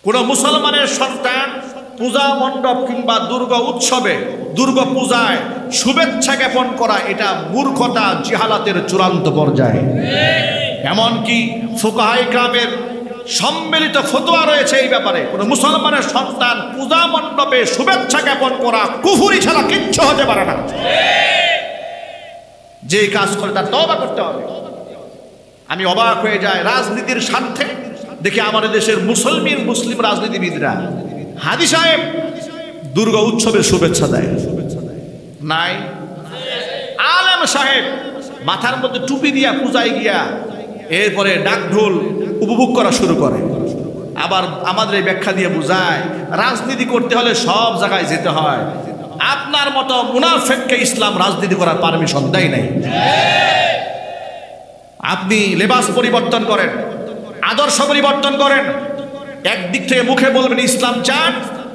কোন মুসলমানের সন্তান পূজা মণ্ডপ কিংবা দুর্গা উৎসবে, দুর্গা পূজায় শুভেচ্ছা জ্ঞাপন করা এটা মূর্খতা, জিহালাতের চূড়ান্ত পর্যায়ে। এমনকি ফুকাহায়ে কেরামের সম্মিলিত ফতোয়া রয়েছে এই ব্যাপারে। কোন মুসলমানের সন্তান পূজা মণ্ডপে শুভেচ্ছা জ্ঞাপন করা কুফরি ছাড়া কিচ্ছু হতে পারে না। যে কাজ করে তার তওবা করতে হবে। আমি অবাক হয়ে যাই, রাজনীতির স্বার্থে দেখি আমাদের দেশের মুসলিম রাজনীতিবিদরা হাদি সাহেব দুর্গা উৎসবের শুভেচ্ছা দেয় নাই, আলেম সাহেব মাথার মধ্যে টুপি দিয়া পূজায় গিয়া এরপরে ডাক ঢোল উপভোগ করা শুরু করে। আবার আমাদের এই ব্যাখ্যা দিয়ে বুঝায় রাজনীতি করতে হলে সব জায়গায় যেতে হয়। আপনার মতো মুনাফিককে ইসলাম রাজনীতি করার পারমিশন দেয় নাই। আপনি লেবাস পরিবর্তন করেন, আদর্শ পরিবর্তন করেন, একদিক থেকে মুখে বলবেন ইসলাম চান,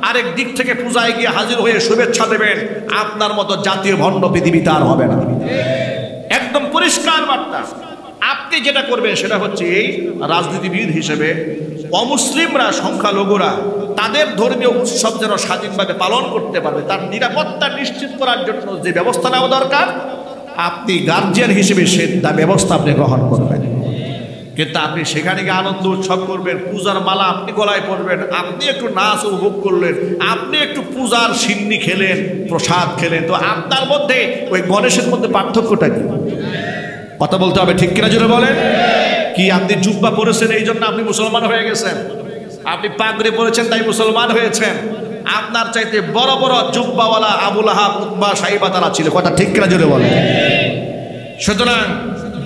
আরেক দিক থেকে পূজায় গিয়ে হাজির হয়ে শুভেচ্ছা দেবেন। আপনার মতো জাতীয় ভণ্ড পৃথিবীতে আর হবে না। একদম পরিষ্কার বার্তা। আপনি যেটা করবেন সেটা হচ্ছে এই রাজনীতিবিদ হিসেবে অমুসলিমরা, সংখ্যালঘুরা তাদের ধর্মীয় উৎসব যেন স্বাধীনভাবে পালন করতে পারবে, তার নিরাপত্তা নিশ্চিত করার জন্য যে ব্যবস্থা নেওয়া দরকার আপনি গার্জিয়ান হিসেবে সে ব্যবস্থা আপনি গ্রহণ করবেন। কিন্তু আপনি সেখানে গিয়ে আনন্দ উৎসব করবেন, পূজার মালা আপনি গলায় পরবেন, আপনি একটু নাচ উপভোগ করলেন, আপনি একটু পূজার সিন্নি খেলেন, প্রসাদ খেলেন, তো আপনার মধ্যে ওই গণেশের মধ্যে পার্থক্যটা কি? কথা বলতে হবে, ঠিক কিনা জোরে বলেন। কি আপনি জুব্বা পরেছেন এই জন্য আপনি মুসলমান হয়ে গেছেন? আপনি পাগড়ি পরেছেন তাই মুসলমান হয়েছেন? আপনার চাইতে বড় বড় জুব্বাওয়ালা আবুল আহাব, উতবা, সাইবা তারা ছিল। কথা ঠিক কিনা জোরে বলেন। সুতরাং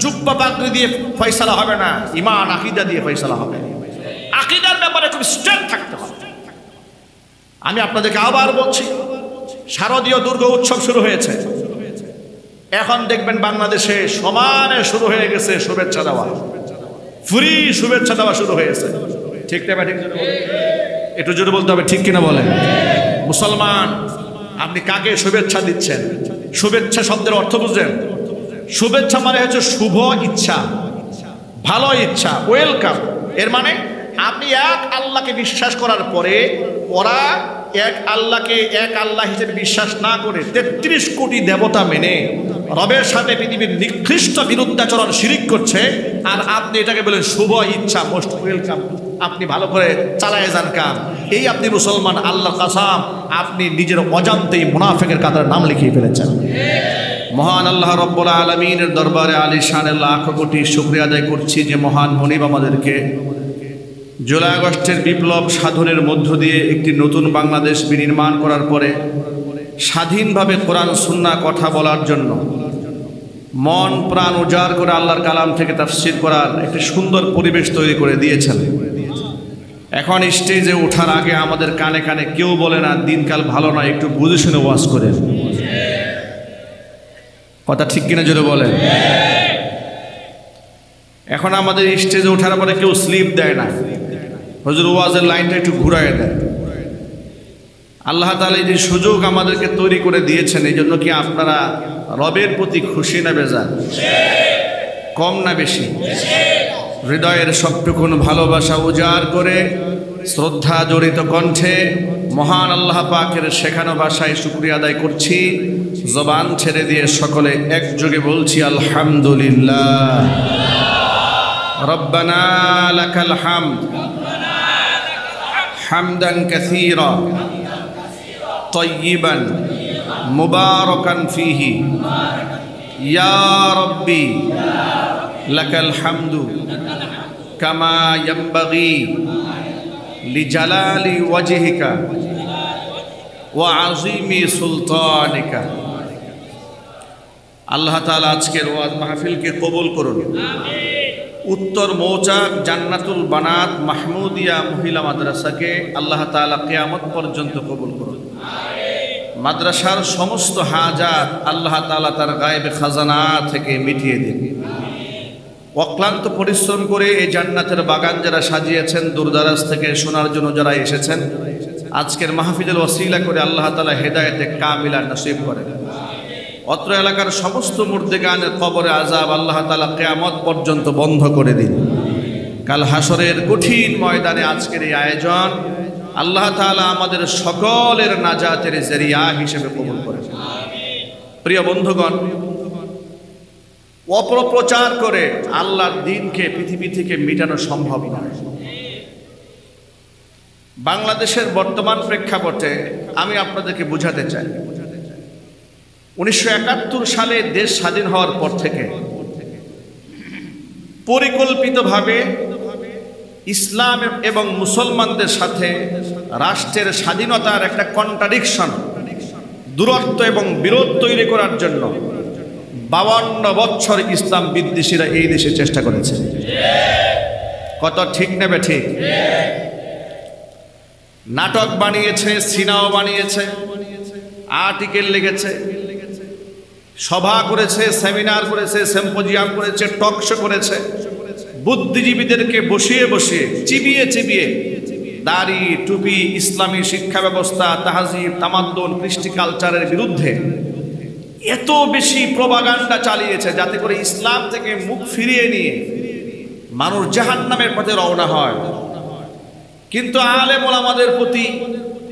জুব্বা পাগড়ি দিয়ে ফয়সালা হবে না, ঈমান আকীদা দিয়ে ফয়সালা হবে। আকীদার ব্যাপারে খুব স্ট্রেট থাকতে হবে। আমি আপনাদেরকে আবার বলছি, শারদীয় দুর্গা উৎসব শুরু হয়েছে। এখন দেখবেন বাংলাদেশে সমানে শুরু হয়ে গেছে শুভেচ্ছা দেওয়া, ফ্রি শুভেচ্ছা দেওয়া শুরু হয়েছে। ঠিক না? ঠিক একটু জোরে বলতে হবে, ঠিক কিনা বলেন। মুসলমান, আপনি কাকে শুভেচ্ছা দিচ্ছেন? শুভেচ্ছা শব্দের অর্থ বুঝেন? শুভেচ্ছা মানে হচ্ছে শুভ ইচ্ছা, ভালো ইচ্ছা, ওয়েলকাম। এর মানে আপনি এক আল্লাহকে বিশ্বাস করার পরে ওরা এক আল্লাহকে এক আল্লাহ হিসেবে বিশ্বাস না করে ৩৩ কোটি দেবতা মেনে রবের সাথে পৃথিবীর নিকৃষ্ট বিরুদ্ধাচরণ শিরিক করছে, আর আপনি এটাকে বলেন শুভ ইচ্ছা, মোস্ট ওয়েলকাম, আপনি ভালো করে চালায় যান কাম। এই আপনি মুসলমান, আল্লাহর কসম আপনি নিজের অজান্তেই মুনাফিকের কাতারে নাম লিখিয়ে ফেলেছেন। মহান আল্লাহ রব্বুল আলামিনের দরবারে আলিশানের লাখ কোটি শুকরিয়া আদায় করছি যে মহান মনিব আমাদেরকে জুলাই আগস্টের বিপ্লব সাধনের মধ্য দিয়ে একটি নতুন বাংলাদেশ বিনির্মাণ করার পরে স্বাধীনভাবে কোরআন সুন্নাহ কথা বলার জন্য মন প্রাণ উজাড় করে আল্লাহর কালাম থেকে তাফসীর করার একটি সুন্দর পরিবেশ তৈরি করে দিয়েছেন। এখন স্টেজে ওঠার আগে আমাদের কানে কানে কেউ বলে না দিনকাল ভালো নয়, একটু বুঝে শুনে ওয়াজ করেন। কথা ঠিক কিনা জোরে বলেন। এখন আমাদের স্টেজে ওঠার পরে কেউ স্লিপ দেয় না, হুজুর ওয়াজের লাইনটা একটু ঘুরায় দেয়। আল্লাহ তাআলা এই যে সুযোগ আমাদেরকে তৈরি করে দিয়েছেন, এই জন্য কি আপনারা রবের প্রতি খুশি না বেজার? কম না বেশি? হৃদয়ের সবটুকুন ভালোবাসা উজাড় করে শ্রদ্ধা জড়িত কণ্ঠে মহান আল্লাহ পাকের শেখানো ভাষায় শুকরিয়া আদায় করছি। জবান ছেড়ে দিয়ে সকলে একযোগে বলছি আলহামদুলিল্লাহ। রব্বানা লাকাল হামদ হামদান কাসীরা তাইয়িবান মুবারাকান ফীহি ইয়া রাব্বি লাকাল হামদু কামা ইয়ানবাগি লিজালালি ওয়াজহিকা ওয়া আযীমি সুলতানিকা। আল্লাহ তাআলা আজকের ওয়াজ মাহফিলকে কবুল করুন। উত্তর মৌচাক জান্নাতুল বানাত মাহমুদিয়া মহিলা মাদ্রাসাকে আল্লাহ তাআলা কিয়ামত পর্যন্ত কবুল করুন। মাদ্রাসার সমস্ত হাজাত আল্লাহ তাআলা তার গায়েবে খাজানা থেকে মিটিয়ে দিন। অক্লান্ত পরিশ্রম করে এই জান্নাতের বাগান যারা সাজিয়েছেন, দূরদারাজ থেকে শোনার জন্য যারা এসেছেন, আজকের মাহফিলের ওসিলা করে আল্লাহ তাআলা হেদায়েতে কামিলা নসিব করেন। অত্র এলাকার সমস্ত মুর্দেগানের কবরে আযাব আল্লাহ তাআলা কিয়ামত পর্যন্ত বন্ধ করে দিন। কাল হাসরের কঠিন ময়দানে আজকের এই আয়োজন আল্লাহ তাআলা আমাদের সকলের নাজাতের জরিয়া হিসেবে কবুল করেন। প্রিয় বন্ধুগণ, অপপ্রচার করে আল্লাহর দ্বীনকে পৃথিবী থেকে মিটানো সম্ভব নয়। বাংলাদেশের বর্তমান প্রেক্ষাপটে আমি আপনাদেরকে বোঝাতে চাই, 1971 সালে দেশ স্বাধীন হওয়ার পর থেকে পরিকল্পিতভাবে ইসলাম এবং মুসলমানদের সাথে রাষ্ট্রের স্বাধীনতার একটা কন্ট্রাডিকশন, দূরত্ব এবং বিরোধ তৈরি করার জন্য 52 বছর ইসলাম বিদ্বেষীরা এই দেশে চেষ্টা করেছে। কত ঠিক নেবে ঠিক? নাটক বানিয়েছে, সিনেমা বানিয়েছে, আর্টিকেল লিখেছে, সভা করেছে, সেমিনার করেছে, সিম্পোজিয়াম করেছে, টক শো করেছে, বুদ্ধিজীবীদেরকে বসিয়ে বসিয়ে চিবিয়ে চিবিয়ে দাড়ি টুপি, ইসলামী শিক্ষা ব্যবস্থা, তাহজিব তামাদ্দুন, কৃষ্টি কালচারের বিরুদ্ধে এত বেশি প্রপাগান্ডা চালিয়েছে যাতে করে ইসলাম থেকে মুখ ফিরিয়ে নিয়ে মানুষ জাহান্নামের পথে রওনা হয়। কিন্তু আলেম ওলামাদের প্রতি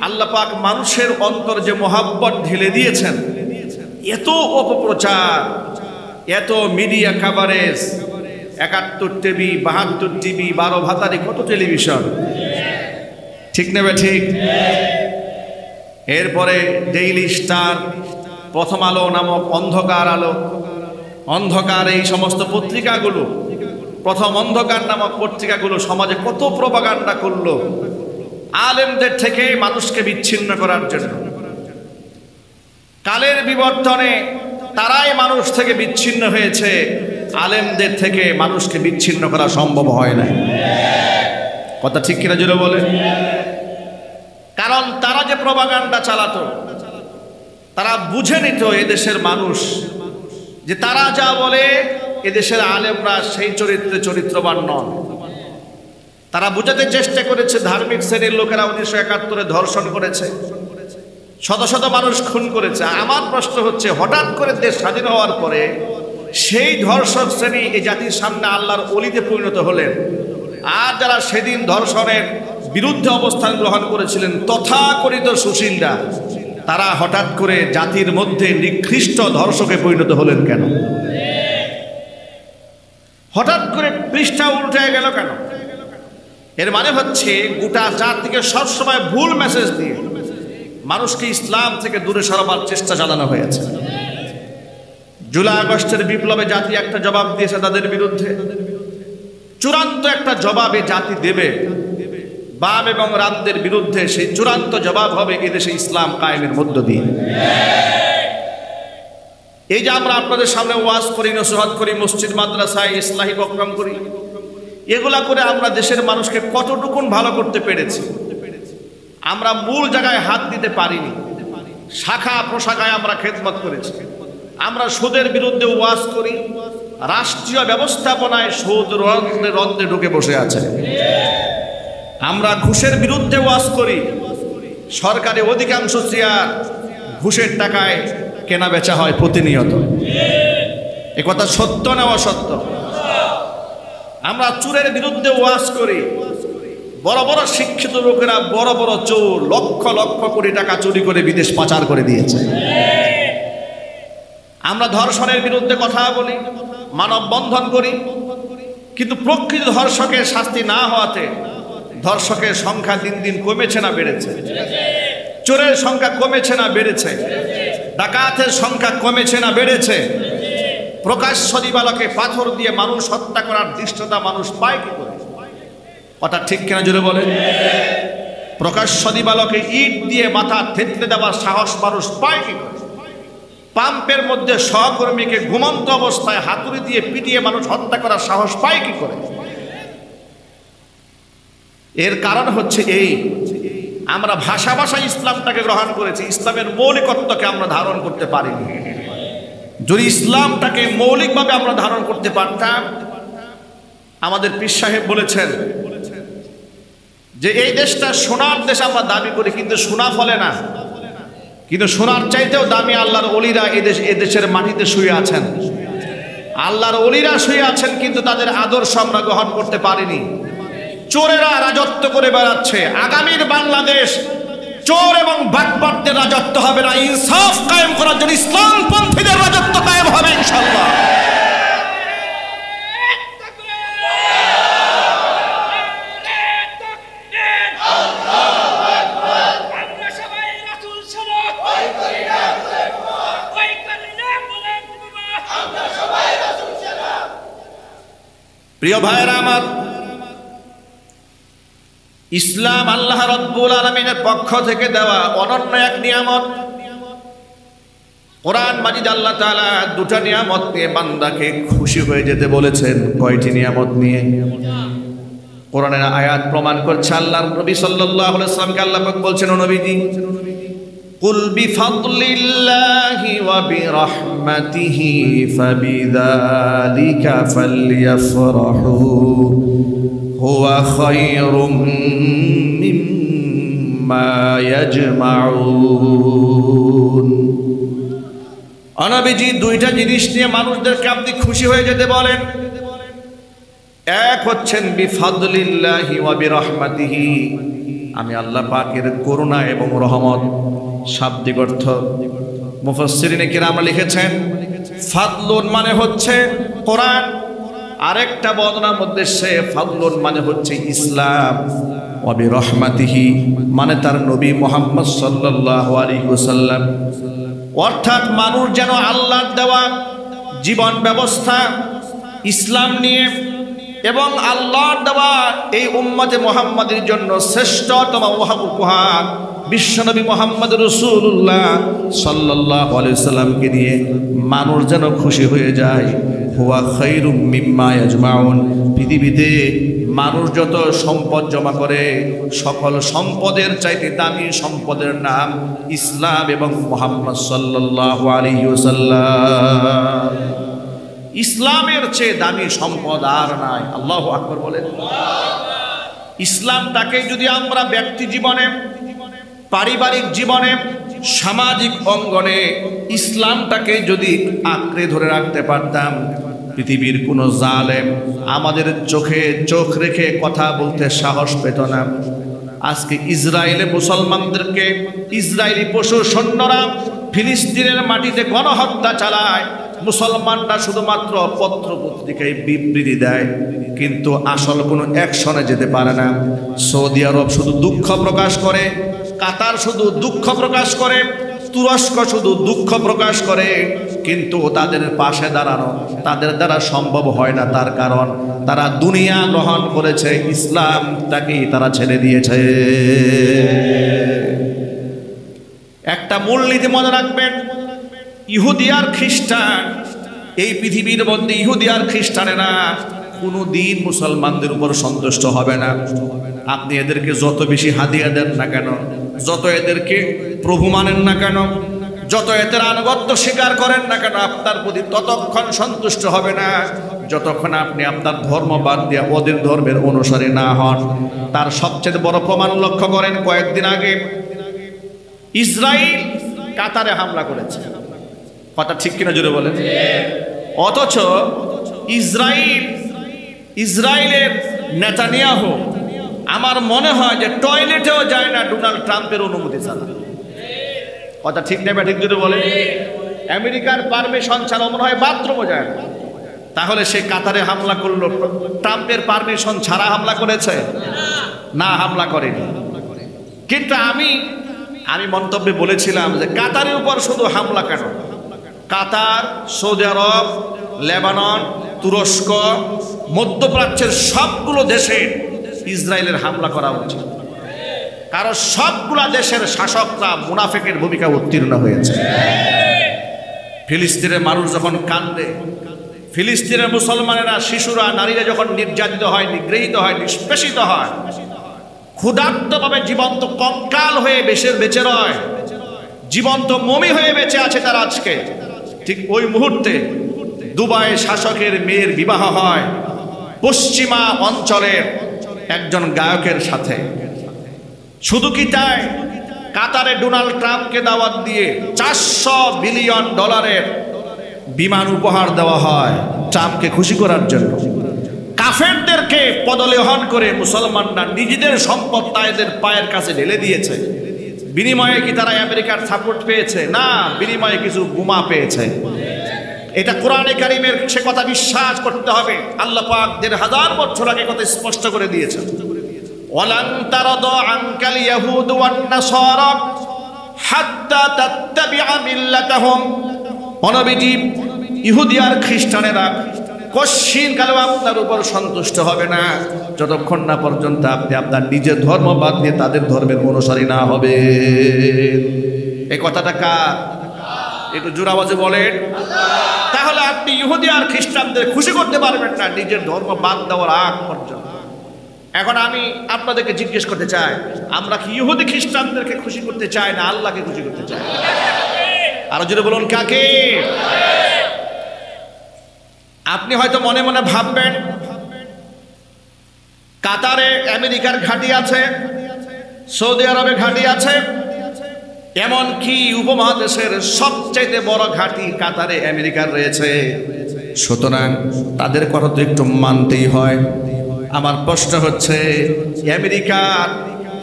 আল্লাহ পাক মানুষের অন্তর যে মহাব্বত ঢেলে দিয়েছেন, এত অপপ্রচার, এত মিডিয়া কভারেজ, 71 টিভি, 72 টিভি, 12 ভাতারি, কত টেলিভিশন, ঠিক নেবে ঠিক? এরপরে ডেইলি স্টার, প্রথম আলো নামক অন্ধকার আলো, অন্ধকার, এই সমস্ত পত্রিকাগুলো, প্রথম অন্ধকার নামক পত্রিকাগুলো সমাজে কত প্রপাগান্ডা করলো আলেমদের থেকে মানুষকে বিচ্ছিন্ন করার জন্য। কালের বিবর্তনে তারাই মানুষ থেকে বিচ্ছিন্ন হয়েছে, আলেমদের থেকে মানুষকে বিচ্ছিন্ন করা সম্ভব হয় না। কথা ঠিক কিনা জোরে বলে? কারণ তারা যে প্রপাগান্ডা চালাতো, তারা বুঝে নিত এদেশের মানুষ যে তারা যা বলে এদেশের আলেমরা সেই চরিত্রে চরিত্রবান নন। তারা বুঝাতে চেষ্টা করেছে ধার্মিক শ্রেণীর লোকেরা 1971 ধর্ষণ করেছে, শত শত মানুষ খুন করেছে। আমার প্রশ্ন হচ্ছে, হঠাৎ করে দেশ স্বাধীন হওয়ার পরে সেই ধর্ষক শ্রেণী এই জাতির সামনে আল্লাহর ওলিতে পরিণত হলেন, আর যারা সেদিন ধর্ষণের বিরুদ্ধে অবস্থান গ্রহণ করেছিলেন তথাকথিত সুশীলরা, তারা হঠাৎ করে জাতির মধ্যে নিকৃষ্ট ধর্ষকে পরিণত হলেন কেন? হঠাৎ করে পৃষ্ঠা উল্টে গেল কেন? এর মানে হচ্ছে গোটা জাতিকে সবসময় ভুল মেসেজ দিয়ে মানুষকে ইসলাম থেকে দূরে সরাবার চেষ্টা চালানো হয়েছে। জুলাই আগস্টের বিপ্লবে জাতি একটা জবাব দিয়েছে তাদের বিরুদ্ধে, চূড়ান্ত একটা জবাবে জাতি দেবে বাম এবং রামদের বিরুদ্ধে। সেই চূড়ান্ত জবাব হবে এদেশে ইসলাম কায়েমের মধ্য দিয়ে। এই যে আমরা আপনাদের সামনে ওয়াজ করি, নসিহত করি, মসজিদ মাদ্রাসায় ইসলাহি প্রোগ্রাম করি, এগুলা করে আমরা দেশের মানুষকে কতটুকুন ভালো করতে পেরেছি? আমরা মূল জায়গায় হাত দিতে পারিনি, শাখা প্রশাখায় আমরা খেদমত করেছি। আমরা সুদের বিরুদ্ধে ওয়াজ করি, রাষ্ট্রীয় ব্যবস্থাপনায় সুদ রন্ধ্রে রন্ধ্রে ঢুকে বসে আছে। আমরা ঘুষের বিরুদ্ধে ওয়াজ করি, সরকারি অধিকাংশ চেয়ার ঘুষের টাকায় কেনা বেচা হয় প্রতিনিয়ত। এ কথা সত্য না অসত্য? আমরা চোরের বিরুদ্ধে ওয়াজ করি, বড় বড় শিক্ষিত লোকেরা বড় বড় চোর, লক্ষ লক্ষ কোটি টাকা চুরি করে বিদেশ পাচার করে দিয়েছে। আমরা ধর্ষণের বিরুদ্ধে কথা বলি, মানববন্ধন করি, কিন্তু প্রকৃত ধর্ষকের শাস্তি না হওয়াতে ধর্ষকের সংখ্যা দিন দিন কমেছে না বেড়েছে? চোরের সংখ্যা কমেছে না বেড়েছে? ডাকাতের সংখ্যা কমেছে না বেড়েছে? প্রকাশ্য দিবালোকে পাথর দিয়ে মানুষ হত্যা করার দৃষ্টতা মানুষ পায় কি করে? কথা ঠিক কিনা জোরে বলে? প্রকাশ্য দিবালোকে ইট দিয়ে মাথা থেতলে দেওয়ার সাহস মানুষ পায় কি করে? পাম্পের মধ্যে সহকর্মীকে ঘুমন্ত অবস্থায় হাতুড়ি দিয়ে পিটিয়ে মানুষ হত্যা করার সাহস পায় কি করে? এর কারণ হচ্ছে এই, আমরা ভাষা ভাষায় ইসলামটাকে গ্রহণ করেছি, ইসলামের মৌলিকত্বকে আমরা ধারণ করতে পারিনি। যদি ইসলামটাকে মৌলিকভাবে আমরা ধারণ করতে পারতাম, আমাদের পীর সাহেব বলেছেন যে এই দেশটা সোনার দেশ আমরা দাবি করি, কিন্তু সোনা ফলে না, কিন্তু সোনার চাইতেও দামি আল্লাহর ওলিরা এদেশের মাটিতে শুয়ে আছেন। আল্লাহর ওলিরা শুয়ে আছেন, কিন্তু তাদের আদর্শ আমরা গ্রহণ করতে পারিনি। চোরেরা রাজত্ব করে বেড়াচ্ছে। আগামীর বাংলাদেশ চোর এবং বাটপারদের রাজত্ব হবে না, ইনসাফ কায়েম করার জন্য ইসলামপন্থীদের রাজত্ব কায়েম হবে ইনশাআল্লাহ। প্রিয় ভাইরা আমার, ইসলাম আল্লাহ রাব্বুল আলামিনের পক্ষ থেকে দেওয়া অনন্য এক নিয়ামত। কোরআন মাজিদ আল্লাহ তাআলা দুটা নিয়ামত নিয়ে বান্দাকে খুশি হয়ে যেতে বলেছেন। কয়টি নিয়ামত নিয়ে? কোরআনের আয়াত প্রমাণ করছে। আল্লাহর নবী সাল্লাল্লাহু আলাইহি ওয়াসাল্লামকে আল্লাহ পাক বলছেন, ও নবীজি, কুল বিফাদলিল্লাহি ওয়া বিরাহমাতিহি ফাবিযালিকা ফালইফরাহু হুয়া খায়রুম মিম্মা ইয়াজমাউন। নবীজি দুইটা জিনিস নিয়ে মানুষদেরকে আপনি খুশি হয়ে যেতে বলেন। এক হচ্ছেন বিফাদলিল্লাহি ওয়া বিরাহমাতিহি, আমি আল্লাহ পাকের করুণা এবং রহমত। শাব্দিক অর্থ মুফাসসিরিনে কিরাম লিখেছেন, ফাদলুন মানে হচ্ছে কোরআন, আরেকটা বর্ণনার মধ্যে সে ফাদলুন মানে হচ্ছে ইসলাম, ওয়া বিরাহমাতিহি মানে তার নবী মুহাম্মদ সাল্লাল্লাহু আলাইহি ওয়াসাল্লাম। অর্থাৎ মানুষ যেন আল্লাহর দেওয়া জীবন ব্যবস্থা ইসলাম নিয়ে এবং আল্লাহর দেওয়া এই উম্মতে মুহাম্মাদের জন্য শ্রেষ্ঠতম উপহার বিশ্বনবী মুহাম্মদ রাসূলুল্লাহ সাল্লাল্লাহু আলাইহি ওয়াসাল্লামকে নিয়ে মানুষ যেন খুশি হয়ে যায়। হুয়া খায়রুম মিম্মা ইয়াজমাউন, পৃথিবীতে মানুষ যত সম্পদ জমা করে সকল সম্পদের চাইতে দামি সম্পদের নাম ইসলাম এবং মুহাম্মদ সাল্লাল্লাহু আলাইহি ওয়াসাল্লাম। ইসলামের চেয়ে দামি সম্পদ আর নাই। আল্লাহু আকবার বলেন। ইসলামটাকে যদি আমরা ব্যক্তি জীবনে, পারিবারিক জীবনে, সামাজিক অঙ্গনে ইসলামটাকে যদি আঁকড়ে ধরে রাখতে পারতাম, পৃথিবীর কোনো জালেম আমাদের চোখে চোখ রেখে কথা বলতে সাহস পেত না। আজকে ইসরায়েলে মুসলমানদেরকে ইসরায়েলি পশু সৈন্যরা ফিলিস্তিনের মাটিতে গণহত্যা চালায়, মুসলমানরা শুধুমাত্র পত্র পত্রিকায় বিবৃতি দেয়, কিন্তু আসল কোনো অ্যাকশনে যেতে পারে না। সৌদি আরব শুধু দুঃখ প্রকাশ করে, কাতার শুধু দুঃখ প্রকাশ করে, তুরস্ক শুধু দুঃখ প্রকাশ করে, কিন্তু তাদের পাশে দাঁড়ানো তাদের দ্বারা সম্ভব হয় না। তার কারণ তারা দুনিয়া গ্রহণ করেছে, ইসলামটাকেই তারা ছেড়ে দিয়েছে। একটা মূলনীতি মনে রাখবেন, ইহুদি আর খ্রিস্টান, এই পৃথিবীর মধ্যে ইহুদি আর খ্রিস্টানেরা কোনো দিন মুসলমানদের উপর সন্তুষ্ট হবে না। আপনি এদেরকে যত বেশি হাদিয়া দেন না কেন, যত এদেরকে প্রভু মানেন না কেন, যত এদের আনুগত্য স্বীকার করেন না কেন, আপনার প্রতি ততক্ষণ সন্তুষ্ট হবে না যতক্ষণ আপনি আপনার ধর্ম বাদ দিয়ে ওদের ধর্মের অনুসারী না হন। তার সবচেয়ে বড় প্রমাণ লক্ষ্য করেন, কয়েকদিন আগে ইসরায়েল কাতারে হামলা করেছে। কথা ঠিক কিনা জোরে বলেন। অথচ ইসরায়েলের নেতানিয়াহু আমার মনে হয় যে টয়লেটেও যায় না ডোনাল্ড ট্রাম্পের অনুমতি ছাড়া। কথা ঠিক নেবে ঠিক জোরে বলেন। আমেরিকার পারমিশন ছাড়া মনে হয় বাথরুমও যায় না। তাহলে সে কাতারে হামলা করলো, ট্রাম্পের পারমিশন ছাড়া হামলা করেছে? না, হামলা করেনি। কিন্তু আমি মন্তব্যে বলেছিলাম যে কাতারের উপর শুধু হামলা কেন? কাতার, সৌদি আরব, লেবানন, তুরস্ক, মধ্যপ্রাচ্যের সবগুলো দেশে ইসরায়েলের হামলা করা উচিত। কারণ সবগুলা দেশের শাসকরা মুনাফিকের ভূমিকা উত্তীর্ণ হয়েছে। ফিলিস্তিনের মানুষ যখন কান্দে, ফিলিস্তিনের মুসলমানেরা, শিশুরা, নারীরা যখন নির্যাতিত হয়, নিগৃহীত হয়, নিষ্পেষিত হয়, ক্ষুধার্তভাবে জীবন্ত কঙ্কাল হয়ে বেঁচে রয়, জীবন্ত মমি হয়ে বেঁচে আছে তারা আজকে, ঠিক ওই মুহূর্তে দুবাই শাসকের মেয়ের বিবাহ হয় পশ্চিমা অঞ্চলের একজন গায়কের সাথে। শুধু কি তাই, কাতারে ডোনাল্ড ট্রাম্পকে দাওয়াত দিয়ে $400 বিলিয়ন বিমান উপহার দেওয়া হয় ট্রাম্পকে খুশি করার জন্য। কাফেরদেরকে পদলেহন করে মুসলমানরা নিজেদের সম্পদ তাদের পায়ের কাছে ঢেলে দিয়েছে। বিনিময়ে কি তারা আমেরিকার সাপোর্ট পেয়েছে? না, বিনিময়ে কিছু বোমা পেয়েছে। এটা কোরআনে কারিমের সে কথা বিশ্বাস করতে হবে। আল্লাহ পাক ১৫০০ বছর আগে কথা স্পষ্ট করে দিয়েছেন, ওয়ালান তারাদা আনকাল ইয়াহুদ ওয়ান নাসারা হাত্তা তাত্তাবিআ মিল্লাতাহুম। অনবিটি ইহুদি আর খ্রিস্টানেরা কশিন কালেও আপনার উপর সন্তুষ্ট হবে না যতক্ষণ না পর্যন্ত আপনি আপনার নিজের ধর্ম বাদ দিয়ে তাদের ধর্মের অনুসারী না হবে। এই কথাটা কার? একটু জোরে আওয়াজে বলেন। তাহলে আপনি ইহুদি আর খ্রিস্টানদের খুশি করতে পারবেন না নিজের ধর্ম বাদ দেওয়ার আগ পর্যন্ত। এখন আমি আপনাদেরকে জিজ্ঞেস করতে চাই, আমরা কি ইহুদি খ্রিস্টানদেরকে খুশি করতে চাই না আল্লাহকে খুশি করতে চাই? আরো জোরে বলুন, কাকে? আপনি হয়তো মনে মনে ভাববেন কাতারে আমেরিকার ঘাঁটি আছে, সৌদি আরবে ঘাঁটি আছে, এমনকি উপমহাদেশের সবচেয়ে বড় ঘাঁটি কাতারে আমেরিকার রয়েছে, সুতরাং তাদের কথা তো একটু মানতেই হয়। আমার প্রশ্ন হচ্ছে, আমেরিকার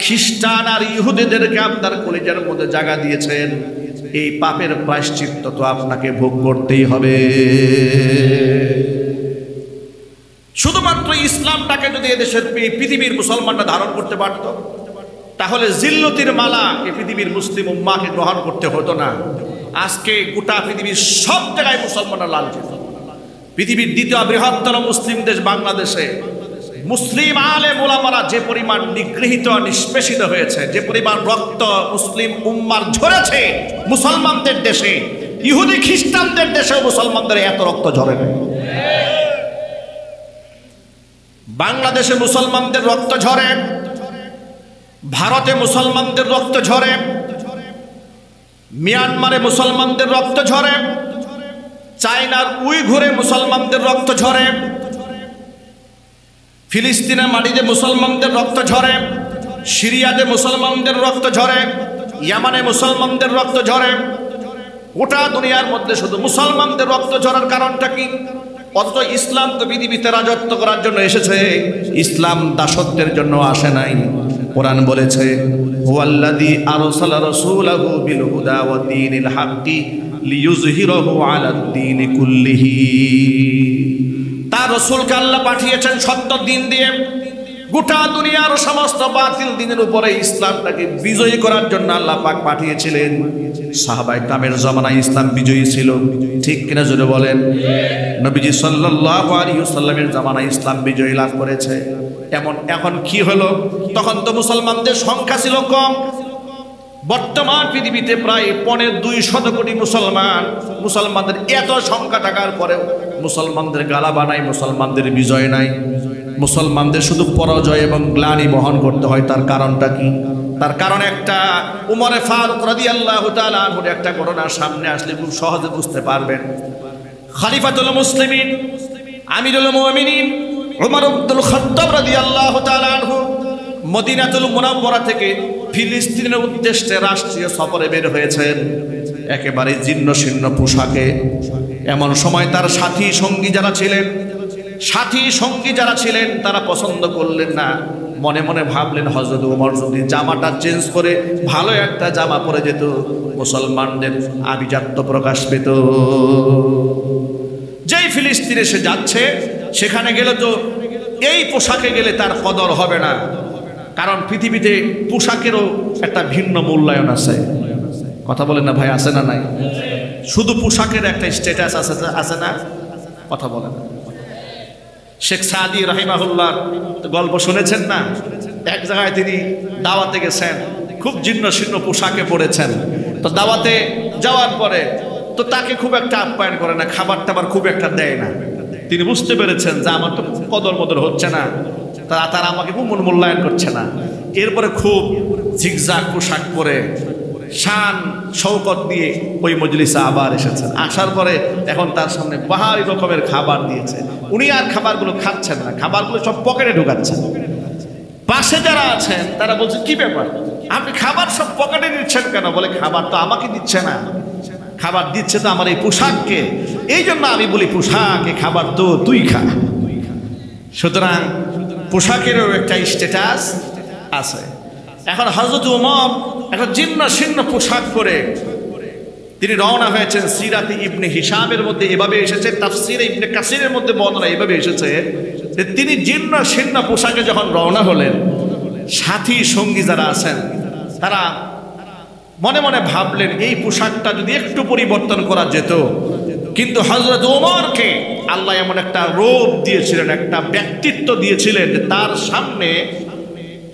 খ্রিস্টান আর ইহুদিদেরকে আপনার কলিজার মধ্যে জায়গা দিয়েছেন, এই পাপের প্রায়শ্চিত্ত তো আপনাকে ভোগ করতেই হবে। শুধুমাত্র ইসলামটাকে যদি এদেশের পৃথিবীর মুসলমানরা ধারণ করতে পারত, তাহলে জিল্লতির মালা এই পৃথিবীর মুসলিম উম্মাহকে গ্রহণ করতে হতো না। আজকে গোটা পৃথিবীর সব জায়গায় মুসলমানরা লাঞ্ছিত। পৃথিবীর দ্বিতীয় বৃহত্তর মুসলিম দেশ বাংলাদেশে মুসলিম আলেম ওলামারা যে পরিমাণ নিগৃহীত নিষ্পেষিত হয়েছে, যে পরিমাণ রক্ত মুসলিম উম্মার ঝরেছে মুসলমানদের দেশে, ইহুদি খ্রিস্টানদের দেশেও মুসলমানদের এত রক্ত ঝরে না। বাংলাদেশে মুসলমানদের রক্ত ঝরে, ভারতে মুসলমানদের রক্ত ঝরে, মিয়ানমারে মুসলমানদের রক্ত ঝরে, চায়নার উইঘুরে মুসলমানদের রক্ত ঝরে, ফিলিস্তিনের মাটিতে মুসলমানদের রক্ত ঝরে, সিরিয়াতে মুসলমানদের রক্ত ঝরে, ইয়ামানে মুসলমানদের রক্ত ঝরে। গোটা দুনিয়ার মধ্যে শুধু মুসলমানদের রক্ত ঝরার কারণটা কি? অথচ ইসলাম তো পৃথিবীতে রাজত্ব করার জন্য এসেছে, ইসলাম দাসত্বের জন্য আসে নাই। কোরআন বলেছে, হুয়াল্লাযী আরসালা রাসূলাহু বিল হুদা ওয়া দীনিল হাক্কি লিইয়ুযহিরাহু আলাদ দীনি কুল্লিহি। তার রাসূলকে আল্লাহ পাঠিয়েছেন সত্য দিন দিয়ে, গোটা দুনিয়ার সমস্ত বাতিল দিনের উপরে ইসলামটাকে বিজয়ী করার জন্য আল্লাহ পাক পাঠিয়েছিলেন। সাহাবায়ে কেরামের জামানায় ইসলাম বিজয়ী ছিল, ঠিক কিনা জোরে বলেন? নবীজি সাল্লাল্লাহু আলাইহি ওয়াসাল্লামের জামানায় ইসলাম বিজয়ী লাভ করেছে। এখন কি হলো? তখন তো মুসলমানদের সংখ্যা ছিল কম। বর্তমান পৃথিবীতে প্রায় 250 কোটি মুসলমানদের এত সংখ্যা থাকার পরেও মুসলমানদের গালাবা নাই, মুসলমানদের বিজয় নাই, মুসলমানদের শুধু পরাজয় এবং গ্লানি বহন করতে হয়। তার কারণটা কি? তার কারণ একটা, উমরে ফারুক রাদিয়াল্লাহু তাআলা আনহুর একটা ঘটনা সামনে আসলে খুব সহজে বুঝতে পারবেন। খলিফাতুল মুসলিমিন আমিরুল মুমিনিন উমর ইবনুল খাত্তাব রাদিয়াল্লাহু তাআলা আনহু মদিনাতুল মুনাওয়ারা থেকে ফিলিস্তিনের উদ্দেশ্যে রাষ্ট্রীয় সফরে বের হয়েছেন, একেবারে জীর্ণ শীর্ণ পোশাকে। এমন সময় তার সাথী সঙ্গী যারা ছিলেন তারা পছন্দ করলেন না। মনে মনে ভাবলেন, হযরত ওমর যদি জামাটা চেঞ্জ করে ভালো একটা জামা পরে যেত, মুসলমানদের আভিজাত্য প্রকাশ পেত। যেই ফিলিস্তিনে সে যাচ্ছে, সেখানে গেলে তো এই পোশাকে গেলে তার কদর হবে না, কারণ পৃথিবীতে পোশাকেরও একটা ভিন্ন মূল্যায়ন আছে। কথা বলেন না ভাই, আছে না নাই? শুধু পোশাকের একটা স্ট্যাটাস আছে না? কথা বলেন। শেখ সাদি রাহিমাহুল্লাহ গল্প শুনেছেন না? এক জায়গায় তিনি দাওয়াতে গেছেন, খুব জীর্ণ শীর্ণ পোশাকে পড়েছেন। তো দাওয়াতে যাওয়ার পরে তো তাকে খুব একটা আপ্যায়ন করে না, খাবার টাবার খুব একটা দেয় না। তিনি বুঝতে পেরেছেন যে আমার তো কদর মদর হচ্ছে না, তারা আমাকে খুব মূল্যায়ন করছে না। এরপরে খুব ঝিকঝাক পোশাক পরে শান শৌকত দিয়ে ওই মজলিসে আবার এসেছেন। আসার পরে এখন তার সামনে বাহারি রকমের খাবার দিয়েছে। উনি আর খাবারগুলো খাচ্ছেন না, খাবারগুলো সব পকেটে ঢুকাচ্ছেন। পাশে যারা আছেন তারা বলছে, কি ব্যাপার, আপনি খাবার সব পকেটে নিচ্ছেন কেন? বলে, খাবার তো আমাকে দিচ্ছে না, খাবার দিচ্ছে তো আমার এই পোশাককে। এই জন্য আমি বলি, পোশাকে খাবার তো তুই খা। সুতরাং পোশাকেরও একটা স্ট্যাটাস আছে। এখন হযরত ওমর একটা জীর্ণ শীর্ণ পোশাক পরে তিনি রওনা হয়েছেন। সিরাতে ইবনে হিশামের মধ্যে এভাবে এসেছে, তাফসিরে ইবনে কাসিরের মধ্যে বর্ণনা এভাবে এসেছে যে তিনি জীর্ণ শীর্ণ পোশাকে যখন রওনা হলেন, সাথী সঙ্গী যারা আছেন তারা মনে মনে ভাবলেন এই পোশাকটা যদি একটু পরিবর্তন করা যেত। কিন্তু হযরত ওমরকে আল্লাহ এমন একটা রূপ দিয়েছিলেন, একটা ব্যক্তিত্ব দিয়েছিলেন যে তার সামনে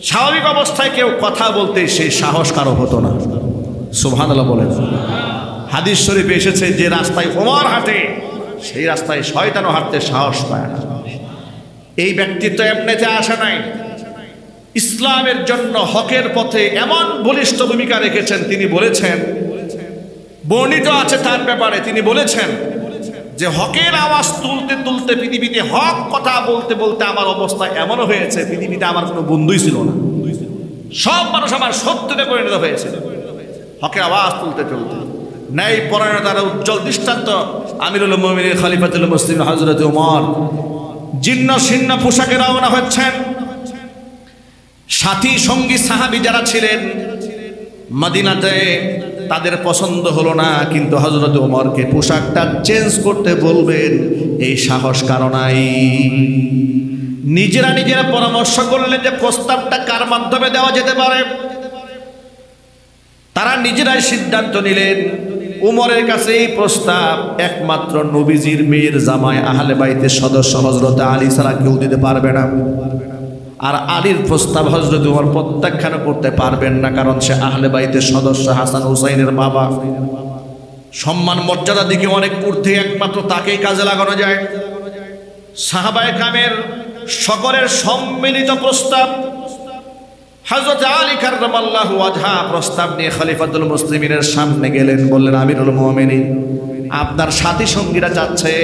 স্বাভাবিক অবস্থায় কেউ কথা বলতে সেই সাহস কারো হতো না। সুবহানাল্লাহ বলেন। হাদিস শরীফে এসেছে যে রাস্তায় ওমর হাঁটে সেই রাস্তায় শয়তানও হাঁটতে সাহস পায় না। এই ব্যক্তিত্ব এমনিতে আসে নাই, ইসলামের জন্য হকের পথে এমন বলিষ্ঠ ভূমিকা রেখেছেন। তিনি বলেছেন, বর্ণিত আছে তার ব্যাপারে, তিনি বলেছেন যে হকের আওয়াজ তুলতে তুলতে পৃথিবীতে হক কথা বলতে বলতে আমার অবস্থা এমন হয়েছে, পৃথিবীতে আমার কোনো বন্ধুই ছিল না, সব মানুষ আমার শত্রুতে পরিণত হয়েছে হকের আওয়াজ তুলতে তুলতে। ন্যায় পরায়ণতার উজ্জ্বল দৃষ্টান্ত আমিরুল মুমিনিন খলিফাতুল মুসলিমিন হযরত ওমর জীর্ণ শীর্ণ পোশাকে রওনা হচ্ছেন। সাথী সঙ্গী সাহাবী যারা ছিলেন মদিনাতে তাদের পছন্দ হলো না, কিন্তু হযরত ওমরকে পোশাকটা চেঞ্জ করতে বলবেন এই সাহস কারো নাই। নিজেরা নিজেরা পরামর্শ করলেন যে প্রস্তাবটা কার মাধ্যমে দেওয়া যেতে পারে। তারা নিজেরাই সিদ্ধান্ত নিলেন উমরের কাছে এই প্রস্তাব একমাত্র নবীজির মেয়ের জামাই আহলে বাইতের সদস্য হযরত আলী ছাড়া কেউ দিতে পারবে না। আর আলীর প্রস্তাব হযরত ওমর প্রত্যাখ্যান করতে পারবেন না, কারণ সে আহলে বাইতের সদস্য, হাসান হুসাইনের বাবা। সম্মান মর্যাদা দিকে অনেক ঊর্ধ্বে, একমাত্র তাকেই কাজে লাগানো যায়। সাহাবায়ে কামের সকলের সম্মিলিত প্রস্তাব। হযরত আলী কাররামাল্লাহু ওয়াজহা প্রস্তাব নিয়ে খলিফাতুল মুসলিমিনের সামনে গেলেন, বললেন, আমিরুল মুমিনিন, আপনার সাথী সঙ্গীরা চাচ্ছে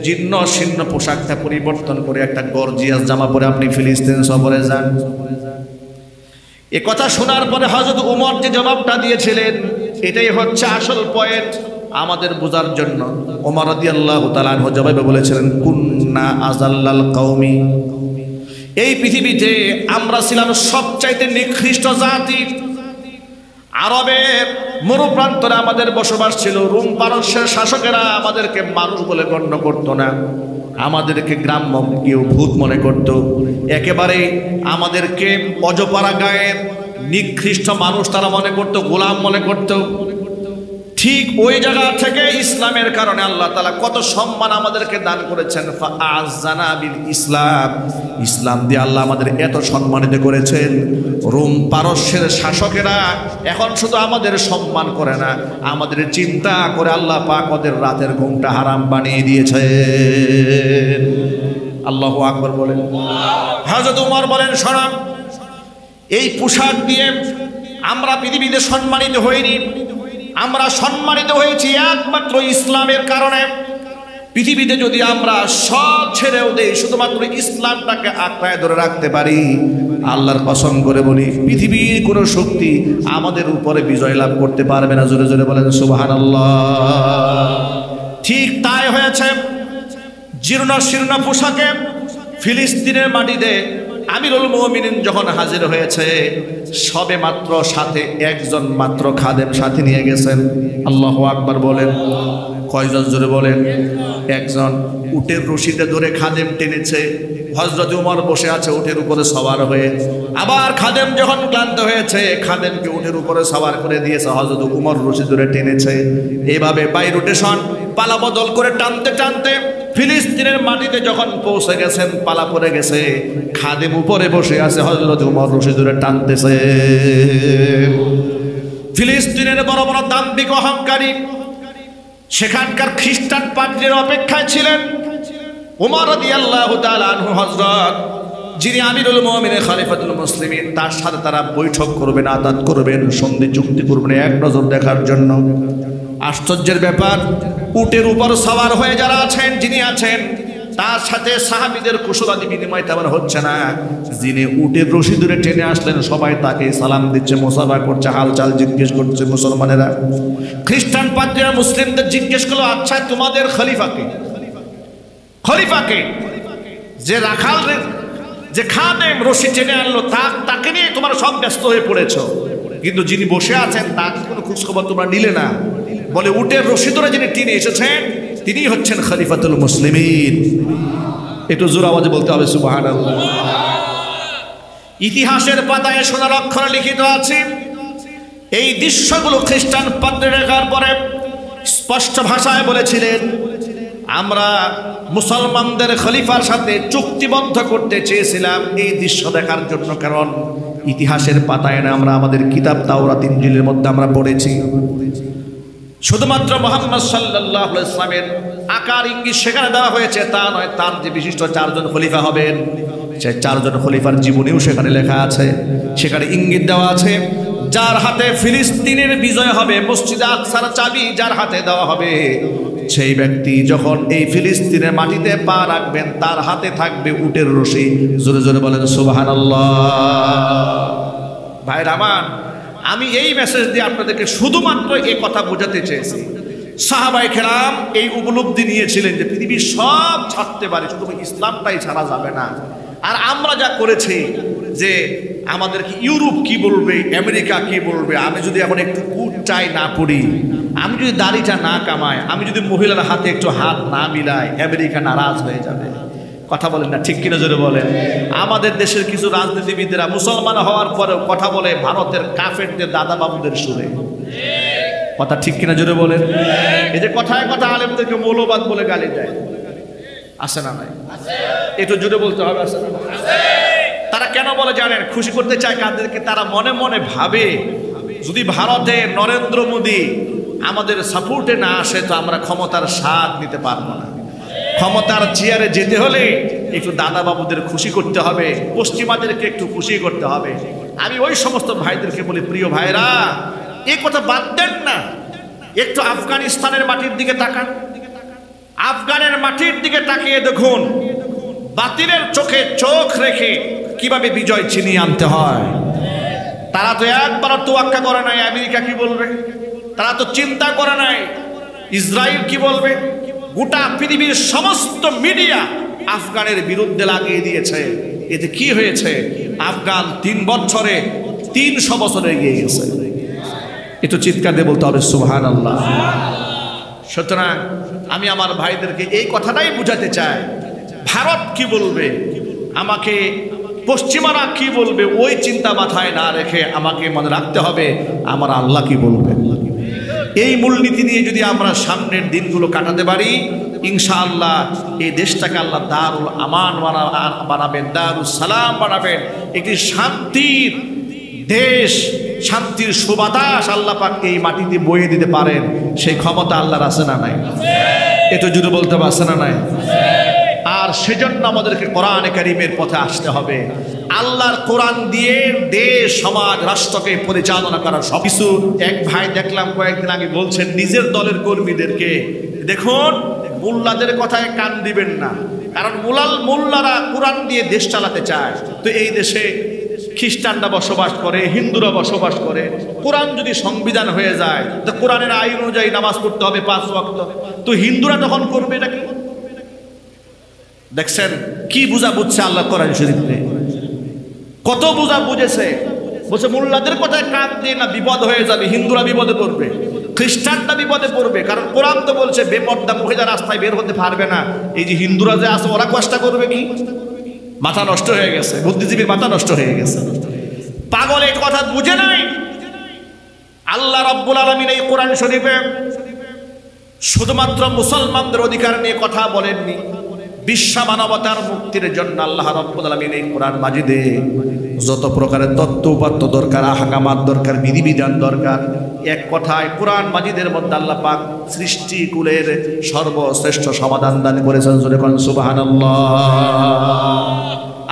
জীর্ণ শীর্ণ পোশাকটা পরিবর্তন করে একটা গর্জিয়াস জামা পরে আপনি ফিলিস্তিন সফরে যান। এ কথা শোনার পরে হযরত ওমর যে জবাবটা দিয়েছিলেন এটাই হচ্ছে আসল পয়েন্ট আমাদের বোঝার জন্য। ওমর রাদিয়াল্লাহু তাআলা আনহু জবাবে বলেছিলেন, কুন্না আযাল্লাল কওমি, এই পৃথিবীতে আমরা ছিলাম সবচাইতে নিকৃষ্ট জাতি। আরবের মরুপ্রান্তরে আমাদের বসবাস ছিল। রোম পারস্যের শাসকেরা আমাদেরকে মানুষ বলে গণ্য করত না, আমাদেরকে গ্রাম্য কেউ ভূত মনে করত, একেবারে আমাদেরকে অজপাড়া গায়ের নিকৃষ্ট মানুষ তারা মনে করত, গোলাম মনে করত। ঠিক ওই জায়গা থেকে ইসলামের কারণে আল্লাহ তাআলা কত সম্মান আমাদেরকে দান করেছেন। ফাআযানা বিল ইসলাম, ইসলাম দিয়ে আল্লাহ আমাদের এত সম্মানিত করেছেন। রোম পারস্যের শাসকেরা এখন শুধু আমাদের সম্মান করে না, আমাদের চিন্তা করে আল্লাহ পাক ওদের রাতের ঘুমটা হারাম বানিয়ে দিয়েছেন। আল্লাহু আকবার বলেন। হযরত ওমর বলেন, শোনো, এই পোশাক দিয়ে আমরা পৃথিবীতে সম্মানিত হইনি, আমরা সম্মানিত হয়েছি একমাত্র ইসলামের কারণে। পৃথিবীতে যদি আমরা সব ছেড়েও দেই, শুধুমাত্র ইসলামটাকে আঁকড়ায় ধরে রাখতে পারি, আল্লাহর কসম করে বলি পৃথিবীর কোনো শক্তি আমাদের উপরে বিজয় লাভ করতে পারবে না। জোরে জোরে বলেন সুবহানাল্লাহ। ঠিক তাই হয়েছে। জীর্ণ শীর্ণ পোশাকে ফিলিস্তিনের মাটিতে আমিরুল মুমিনিন যখন হাজির হয়েছে, সবে মাত্র সাথে একজন মাত্র খাদেম সাথে নিয়ে গেছেন। আল্লাহু আকবার বলেন। কয়জন? জোরে বলেন। একজন। উটের রশিতে ধরে খাদেম টেনেছে। হযরত ওমর বসে আছে উটের উপরে সওয়ার হয়ে। আবার খাদেম যখন ক্লান্ত হয়েছে, খাদেমকে উটের উপরে সওয়ার করে দিয়েছে, হযরত ওমর রশি ধরে টেনেছে। এভাবে বাই রোটেশন পালা বদল করে টানতে টানতে ফিলিস্তিনের মাটিতে যখন পৌঁছে গেছেন, পালা পড়ে গেছে, খাদেম উপরে বসে আছে, হযরত ওমর রশি ধরে টানতেছে। ফিলিস্তিনের বড় বড় দাম্ভিক অহংকারী সেখানকার খ্রিস্টান পাদ্রীর অপেক্ষায় ছিলেন। ওমর রাদিয়াল্লাহু তাআলা আনহু হযরত, যিনি আমিরুল মুমিনিন খলিফাতুল মুসলিমিন, তার সাথে তারা বৈঠক করবেন, আদাত করবেন, সন্ধি চুক্তি করবেন এক নজর দেখার জন্য। আশ্চর্যের ব্যাপার, উটের উপর সওয়ার হয়ে যারা আছেন, যিনি আছেন, তার সাথে সাহাবীদের কুশলাদি বিনিময় তেমন হচ্ছে না। যিনি উটের রশি ধরে টেনে আসলেন, সবাই তাকে সালাম দিচ্ছে, মুসাফা করছে, হালচাল জিজ্ঞেস করছে মুসলমানেরা। খ্রিস্টান পাদ্রীরা মুসলিমদের জিজ্ঞেস করলো, আচ্ছা তোমাদের খলিফাকে? খলিফাকে যে রাখাল, যে খাদেম রশি টেনে আনলো, তাকে নিয়ে তোমরা সব ব্যস্ত হয়ে পড়েছ, কিন্তু যিনি বসে আছেন তার কোনো খোঁজখবর তোমরা নিলে না। বলে উটের রশি ধরে যিনি টেনে এসেছেন তিনি হচ্ছেন খলিফাতুল মুসলিমিন। একটু জোর আওয়াজে বলতে হবে সুবহানাল্লাহ। ইতিহাসের পাতায় সোনার অক্ষরে লিখিত আছে, এই দৃশ্যগুলো খ্রিস্টান পাদ্রী রেখার পরে স্পষ্ট ভাষায় বলেছিলেন, আমরা মুসলমানদের খলিফার সাথে চুক্তিবদ্ধ করতে চেয়েছিলাম এই দৃশ্য দেখার জন্য, কারণ ইতিহাসের পাতায় না, আমরা আমাদের কিতাব তাওরাত ইনজিলের মধ্যে আমরা পড়েছি শুধুমাত্র মুহাম্মদ সাল্লাল্লাহু আলাইহি ওয়াসাল্লামের আকার ইঙ্গিত সেখানে দেওয়া হয়েছে তা নয়, তার যে বিশিষ্ট চারজন খলিফা হবেন সেই চারজন খলিফার জীবনীও সেখানে লেখা আছে, সেখানে ইঙ্গিত দেওয়া আছে। যার হাতে ফিলিস্তিনের বিজয় হবে, মসজিদে আকসার চাবি যার হাতে দেওয়া হবে, সেই ব্যক্তি যখন এই ফিলিস্তিনের মাটিতে পা রাখবেন তার হাতে থাকবে উটের রশি। জোরে জোরে বলেন সুবহানাল্লাহ। ভাইরা আমার, আমি এই মেসেজ দিয়ে আপনাদেরকে শুধুমাত্র এই কথা বোঝাতে চেয়েছি, সাহাবায়ে কেরাম এই উপলব্ধি নিয়েছিলেন যে পৃথিবীর সব ছাড়তে পারে, শুধু ইসলামটাই ছাড়া যাবে না। আর আমরা যা করেছি যে আমাদেরকে ইউরোপ কি বলবে, আমেরিকা কি বলবে, আমি যদি এখন একটু কুট চাই না পড়ি, আমি যদি দাড়িটা না কামাই, আমি যদি মহিলার হাতে একটু হাত না মিলাই, আমেরিকা নারাজ হয়ে যাবে। কথা বলেন না, ঠিক কিনা জোরে বলেন। আমাদের দেশের কিছু রাজনীতিবিদরা মুসলমান হওয়ার পরেও কথা বলে ভারতের কাফেরদের দাদা বাবুদের সুরে। কথা ঠিক কিনা জোরে বলেন। এই যে কথায় কথা আলেমদেরকে মৌলবাদ বলে গালি দেয়, আছে না নাই? একটু জোরে বলতে হবে, আছে না? তারা কেন বলে জানেন? খুশি করতে চায় কাদেরকে? তারা মনে মনে ভাবে যদি ভারতে নরেন্দ্র মোদী আমাদের সাপোর্টে না আসে তো আমরা ক্ষমতার স্বাদ নিতে পারবো না। ক্ষমতার চেয়ারে যেতে হলে একটু দাদা বাবুদের খুশি করতে হবে, পশ্চিমাদেরকে একটু খুশি করতে হবে। আমি ওই সমস্ত ভাইদেরকে বলি, প্রিয় ভাইরা, এই কথা বাদ দেন না, একটু আফগানিস্তানের মাটির দিকে তাকান। আফগানের মাটির দিকে তাকিয়ে দেখুন বাতিলের চোখে চোখ রেখে কিভাবে বিজয় ছিনিয়ে আনতে হয়। তারা তো একবারও তোয়াক্কা করে নাই আমেরিকা কি বলবে, তারা তো চিন্তা করে নাই ইসরায়েল কি বলবে। গোটা পৃথিবীর সমস্ত মিডিয়া আফগানের বিরুদ্ধে লাগিয়ে দিয়েছে। এতে কি হয়েছে? আফগান 3 বছরে 300 বছর এগিয়ে গেছে। একটু চিৎকার দিয়ে বলতে হবে সুবহানাল্লাহ। সুতরাং আমি আমার ভাইদেরকে এই কথাটাই বুঝাতে চাই, ভারত কি বলবে, আমাকে পশ্চিমারা কি বলবে, ওই চিন্তা মাথায় না রেখে আমাকে মনে রাখতে হবে আমার আল্লাহ কি বলবেন। এই মূলনীতি নিয়ে যদি আমরা সামনের দিনগুলো কাটাতে পারি, ইনশাআল্লাহ এই দেশটাকে আল্লাহ দারুল আমান বানাবেন, দারুল সালাম বানাবেন, একটি শান্তির দেশ, শান্তির সুবাতাস আল্লাহ পাক এই মাটিতে বয়ে দিতে পারেন। সেই ক্ষমতা আল্লাহর আছে না নাই? এটা যদি বলতে পারছে না নাই? আর সেজন্য আমাদেরকে কোরআনে কারীমের পথে আসতে হবে। আল্লাহর কোরআন দিয়ে দেশ, সমাজ, রাষ্ট্রকে পরিচালনা করার সব কিছু। এক ভাই দেখলাম কয়েকদিন আগে বলছেন নিজের দলের কর্মীদেরকে, দেখুন মোল্লাদের কথায় কান দিবেন না, কারণ মোল্লারা কোরআন দিয়ে দেশ চালাতে চায়। তো এই দেশে খ্রিস্টানরা বসবাস করে, হিন্দুরা বসবাস করে, কোরআন যদি সংবিধান হয়ে যায় তো কোরআনের আইন অনুযায়ী নামাজ পড়তে হবে 5 ওয়াক্ত, তো হিন্দুরা তখন করবে এটা কি? দেখছেন কি বুঝা বুঝছে আল্লাহ কোরআন শরীফে, কত বুঝা বুঝেছে। বলছে মোল্লাদের কথায় কান দিয়ে না, বিপদ হয়ে যাবে, হিন্দুরা বিপদে পড়বে, খ্রিস্টানরা বিপদে পড়বে, কারণ কোরআন তো বলছে বেপর্দা মহিলা রাস্তায় বের হতে পারবে না। এই যে হিন্দুরা যে আছে ওরা কষ্ট করবে কি? মাথা নষ্ট হয়ে গেছে, বুদ্ধিজীবীর মাথা নষ্ট হয়ে গেছে। পাগল এই কথা বুঝে নাই। আল্লাহ রাব্বুল আলামিন এই কোরআন শরীফে শুধুমাত্র মুসলমানদের অধিকার নিয়ে কথা বলেননি, বিশ্ব মানবতার মুক্তির জন্য আল্লাহ রাব্বুল আলামিন এই কোরআন মাজিদে যত প্রকারের তত্ত্ব উপাত্ত দরকার, আহকামাত দরকার, বিধিবিধান দরকার, এক কথায় কোরআন মাজিদের মধ্যে আল্লাহ পাক সৃষ্টি কুলের সর্বশ্রেষ্ঠ সমাধান দান করেছেন। জোরে বলেন সুবহানাল্লাহ।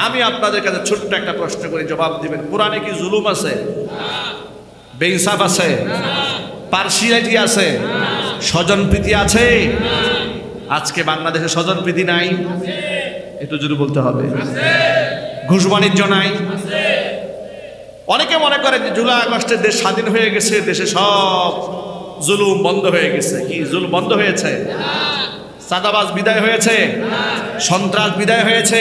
আমি আপনাদের কাছে ছোট্ট একটা প্রশ্ন করে জবাব দিবেন, কোরআনে কি জুলুম আছে? বেইনসাফ আছে? পার্সিয়ালিটি আছে? স্বজনপ্রীতি আছে? আজকে বাংলাদেশে স্বজনপ্রীতি নাই, একটু জোরে বলতে হবে। ঘুষ বাণিজ্য নাই। অনেকে মনে করে যে জুলাই আগস্টে দেশ স্বাধীন হয়ে গেছে, দেশে সব জুলুম বন্ধ হয়ে গেছে। কি জুলুম বন্ধ হয়েছে? চাঁদাবাজ বিদায় হয়েছে, সন্ত্রাস বিদায় হয়েছে,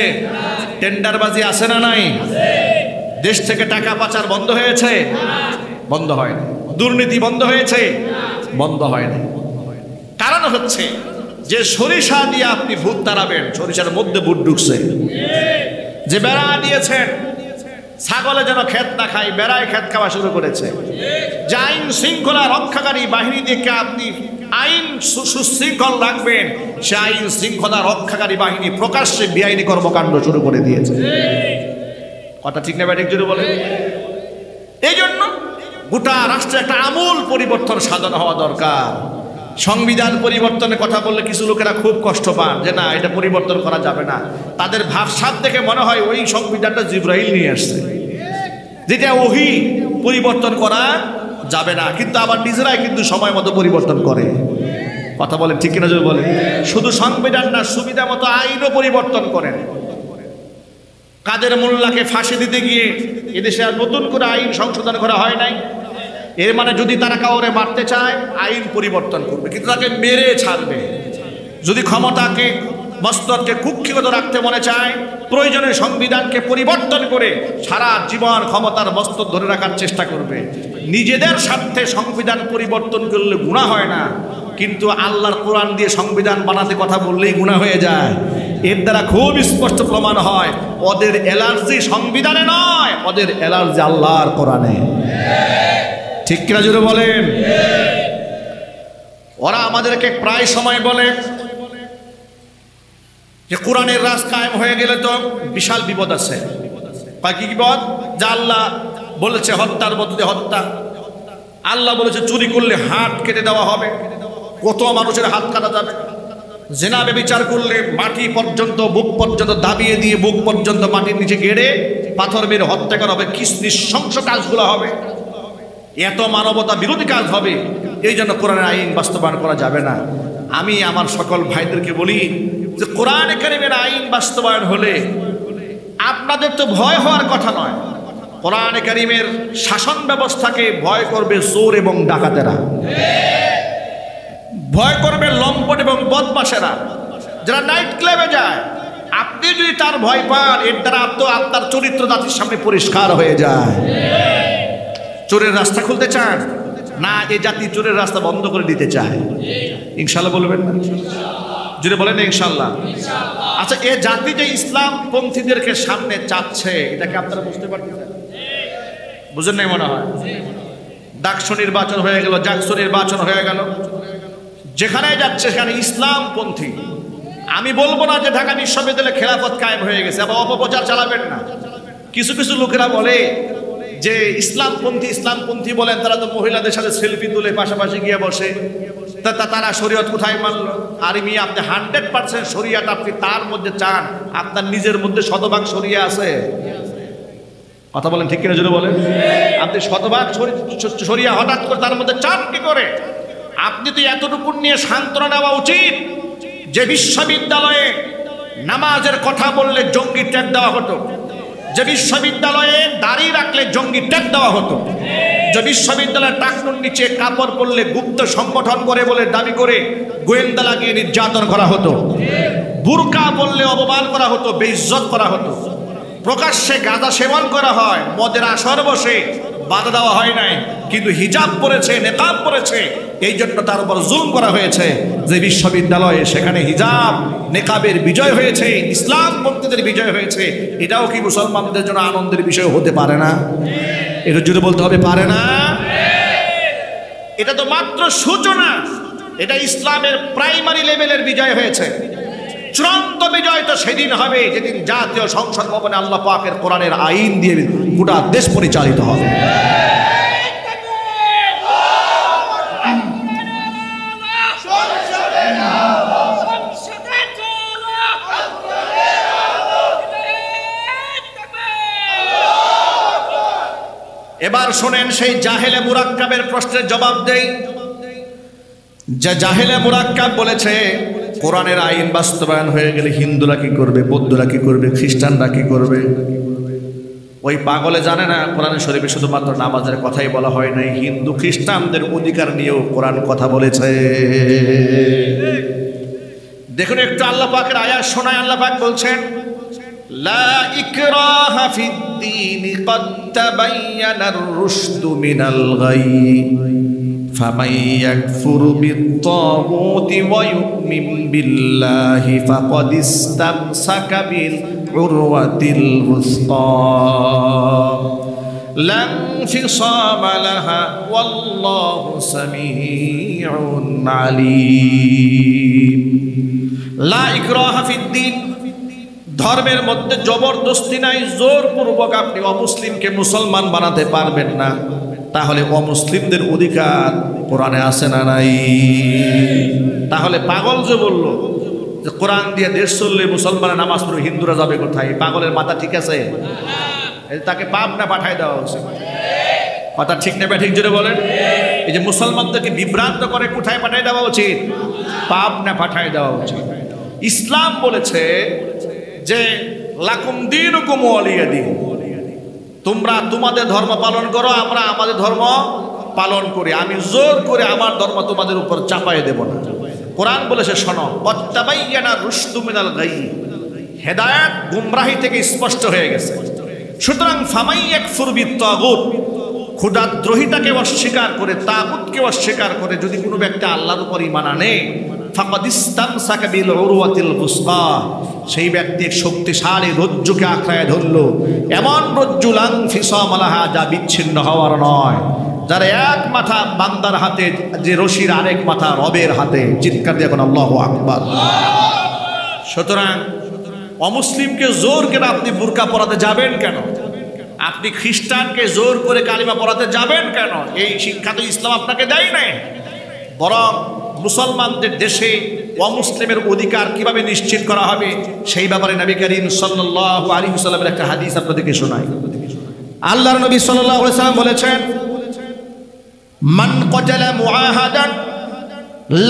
টেন্ডারবাজি আছে না নাই, দেশ থেকে টাকা পাচার বন্ধ হয়েছে, বন্ধ হয় না, দুর্নীতি বন্ধ হয়েছে, বন্ধ হয় না। কারণ হচ্ছে যে সরিষা দিয়ে আপনি ভূত তাড়াবেন, সরিষার মধ্যে ভূত ঢুকছে। যে বেড়া দিয়েছেন ছাগলে যেন ক্ষেত না খায়, বেড়ায় ক্ষেত খাওয়া শুরু করেছে। যে আইন শৃঙ্খলা রক্ষাকারী বাহিনী থেকে আপনি আইন সুশৃঙ্খল রাখবেন, সে আইন শৃঙ্খলা রক্ষাকারী বাহিনী প্রকাশ্যে বেআইনি কর্মকাণ্ড শুরু করে দিয়েছে। কথা ঠিক না ব্যাটিক জুড়ে বলে? এই জন্য গোটা রাষ্ট্রে একটা আমূল পরিবর্তন সাধন হওয়া দরকার। সংবিধান পরিবর্তনের কথা বললে কিছু লোকেরা খুব কষ্ট পান, যে না এটা পরিবর্তন করা যাবে না। তাদের ভাবসাব দেখে মনে হয় ওই সংবিধানটা জিবরাইল নিয়ে আসছে, যেটা ওহি পরিবর্তন করা যাবে না। কিন্তু আবার নিজেরাই কিন্তু সময় মতো পরিবর্তন করে। কথা বলেন ঠিক কিনা যদি বলেন? শুধু সংবিধান না, সুবিধা মতো আইনও পরিবর্তন করেন। কাদের মোল্লাকে ফাঁসি দিতে গিয়ে এদেশে আর নতুন করে আইন সংশোধন করা হয় নাই। এর মানে যদি তারা কাউরে মারতে চায় আইন পরিবর্তন করবে, কিন্তু তাকে মেরে ছাড়বে। যদি ক্ষমতাকে মস্তকে কুক্ষিগত রাখতে মনে চায়, প্রয়োজনে সংবিধানকে পরিবর্তন করে সারা জীবন ক্ষমতার মস্তক ধরে রাখার চেষ্টা করবে। নিজেদের স্বার্থে সংবিধান পরিবর্তন করলে গুনাহ হয় না, কিন্তু আল্লাহর কোরআন দিয়ে সংবিধান বানাতে কথা বললেই গুনাহ হয়ে যায়। এর দ্বারা খুব স্পষ্ট প্রমাণ হয় ওদের অ্যালার্জি সংবিধানে নয়, ওদের অ্যালার্জি আল্লাহর কোরআনে। ঠিক কিনা জোরে বলেন? ওরা আমাদেরকে প্রায় সময় বলে যে কোরআনের রাজ কায়েম হয়ে গেলে তো বিশাল বিপদ আছে। কি বিপদ? যা আল্লাহ বলেছে হত্যার বদলে হত্যা, আল্লাহ বলেছে চুরি করলে হাত কেটে দেওয়া হবে, কত মানুষের হাত কাটা যাবে, জেনা ব্যভিচার করলে মাটি পর্যন্ত বুক পর্যন্ত দাবিয়ে দিয়ে বুক পর্যন্ত মাটির নিচে গেড়ে পাথর মেরে হত্যা করা হবে, কি নৃশংস কাজগুলো হবে, এত মানবতা বিরোধী কাজ হবে। এই জন্য কোরআনের আইন বাস্তবায়ন করা যাবে না। আমি আমার সকল ভাইদেরকে বলি যে কোরআনে কারিমের আইন বাস্তবায়ন হলে আপনাদের তো ভয় হওয়ার কথা নয়। কোরআনে কারিমের শাসন ব্যবস্থাকে ভয় করবে চোর এবং ডাকাতেরা, ভয় করবে লম্পট এবং বদমাশেরা, যারা নাইট ক্লাবে যায়। আপনি যদি তার ভয় পান, এর দ্বারা আপনার চরিত্র জাতির সামনে পরিষ্কার হয়ে যায়। চোরের রাস্তা খুলতে চান না, এই জাতি চোরের রাস্তা বন্ধ করে দিতে চায়। ইনশাল্লাহ বলবেন না? যদি বলেন ইনশাল্লাহ। আচ্ছা, এই জাতি যে ইসলাম পন্থীদেরকে সামনে চাচ্ছে, এটাকে আপনারা বুঝতে পারতেছেন? বুঝেন নাই মনে হয়? ডাকসু নির্বাচন হয়ে গেল, জাকসু নির্বাচন হয়ে গেল, যেখানে যাচ্ছে সেখানে ইসলাম পন্থী। আমি বলবো না যে ঢাকা বিশ্ববিদ্যালয়ে খেলাফত কায়েম হয়ে গেছে, আবার অপপ্রচার চালাবেন না। কিছু কিছু লোকেরা বলে যে ইসলামপন্থী বলেন, তারা তো মহিলাদের সাথে সেলফি তুলে পাশাপাশি গিয়ে বসে, তারা শরীয়ত কোথায় মানলো? আর আপনি 100% শরীয়ত আপনি তার মধ্যে চান, আপনার নিজের মধ্যে শতভাগ শরীয়ত আছে। কথা বলেন ঠিক কিনা জোরে বলেন? আপনি শতভাগ শরীয়ত হঠাৎ করে তার মধ্যে চান কি করে? আপনি তো এতটুকু নিয়ে সান্ত্বনা নেওয়া উচিত যে বিশ্ববিদ্যালয়ে নামাজের কথা বললে জঙ্গি ট্যাগ দেওয়া হতো, যে বিশ্ববিদ্যালয়ে দাড়ি রাখলে জঙ্গি ট্যাগ দেওয়া হতো, যে বিশ্ববিদ্যালয়ের টাকনুর নিচে কাপড় পরলে গুপ্ত সংগঠন করে বলে দাবি করে গোয়েন্দা লাগিয়ে নির্যাতন করা হতো, বুরকা পরলে অপমান করা হতো, বেইজ্জত করা হতো, প্রকাশ্যে গাঁজা সেবন করা হয়, মদের আসর বসে, বাধা দেওয়া হয় নাই, কিন্তু হিজাব পরেছে, নেকাব পরেছে, এই জন্য তার উপর জুলুম করা হয়েছে। যে বিশ্ববিদ্যালয়ে সেখানে হিজাব নেকাবের বিজয় হয়েছে, ইসলাম পন্থীদের বিজয় হয়েছে, এটাও কি মুসলমানদের জন্য আনন্দের বিষয় হতে পারে না? এটা যদি বলতে হবে পারে না? এটা তো মাত্র সূচনা, এটা ইসলামের প্রাইমারি লেভেলের বিজয় হয়েছে। চূড়ান্ত বিজয় তো সেদিন হবে যেদিন জাতীয় সংসদ ভবনে আল্লাহ পাকের কোরআনের আইন দিয়ে গোটা দেশ পরিচালিত হবে। এবার শোনেন, সেই জাহেলে মুরাক্কাবের প্রশ্নের জবাব দেই। যে জাহেলে মুরাক্কাব বলেছে কোরআনের আইন বাস্তবায়ন হয়ে গেলে হিন্দুরা কি করবে, বৌদ্ধরা কি করবে, খ্রিস্টানরা কি করবে? ওই পাগলে জানে না কোরআন শরীফে শুধুমাত্র নামাজের কথাই বলা হয় নাই, হিন্দু খ্রিস্টানদের অধিকার নিয়েও কোরআন কথা বলেছে। দেখুন একটু আল্লাহ পাকের আয়াত শোনায়। আল্লাহ পাক বলছেন লা ইকরাহা ফিদ-দীন ক্বাদ তাবায়্যানার রুশদু মিনাল গাই ফামান ইয়াকফুর বিত-তাগুতি ওয়া ইউমিন বিল্লাহি ফাকাদ ইসতামসাকা বিল উরওয়াতিল ওয়ুসকা লা ইনফিসামা লাহা ওয়াল্লাহু সামিউন আলীম। লা ইকরাহা ফিদ-দীন, ধর্মের মধ্যে জবরদস্তি নাই, জোরপূর্বক আপনি অমুসলিমকে মুসলমান বানাতে পারবেন না। তাহলে অমুসলিমদের অধিকার কোরআনে আছে না নাই? তাহলে পাগল যে বলল যে কোরআন দিয়ে দেশ চললে মুসলমানের নামাজ পড়ে হিন্দুরা যাবে কোথায়, পাগলের মাথা ঠিক আছে? তাকে পাপ না পাঠায় দেওয়া উচিত। কথা ঠিক না ঠিক জোরে বলেন? এই যে মুসলমানদেরকে বিভ্রান্ত করে কোথায় পাঠায় দেওয়া উচিত? পাপ না পাঠায় দেওয়া উচিত। ইসলাম বলেছে যে লাকুম দীনুকুম ওয়ালিয়া দীন, তোমরা তোমাদের ধর্ম পালন করো, আমরা আমাদের ধর্ম পালন করি। আমি জোর করে আমার ধর্ম তোমাদের উপর চাপাই দেব না। কোরআন বলেছে শোনো, ওয়াত্তাবায়্যানা রুশদু মিনাল গাই, হেদায়েত গুমরাহি থেকে স্পষ্ট হয়ে গেছে। সুতরাং ফামান ইয়াকফুর বিত-তাগুত, খোদাদ্রোহিতাকে অস্বীকার করে, তাগুতকে অস্বীকার করে যদি কোনো ব্যক্তি আল্লাহর উপর ঈমান আনে, ফাকাদ ইসতামসাকা বিল উরওয়াতিল ওয়ুসকা, সেই ব্যক্তি শক্তিশালী রজ্জুকে আঁকড়ায় ধরল, এমন রজ্জু লা ইনফিসামা লাহা, যা বিচ্ছিন্ন হওয়ার নয়। যার এক মাথা বান্দার হাতে, যে রশির আরেক মাথা রবের হাতে। চিৎকার দিয়ে এখন আল্লাহু আকবার। সুতরাং অমুসলিমকে জোর করে আপনি বুরকা পরাতে যাবেন কেন? আপনি খ্রিস্টানকে জোর করে কালিমা পড়াতে যাবেন কেন? এই শিক্ষা তো ইসলাম আপনাকে দেয় নাই। বরং মুসলমানদের দেশে অমুসলিমের অধিকার কিভাবে নিশ্চিত করা হবে সেই ব্যাপারে নবী করিম সাল্লাল্লাহু আলাইহি ওয়াসাল্লামের একটা হাদিস আপনাদেরকে শোনাই। আল্লাহর নবী সাল্লাল্লাহু আলাইহি ওয়াসাল্লাম বলেছেন, মান ক্বাতালা মুআহাদান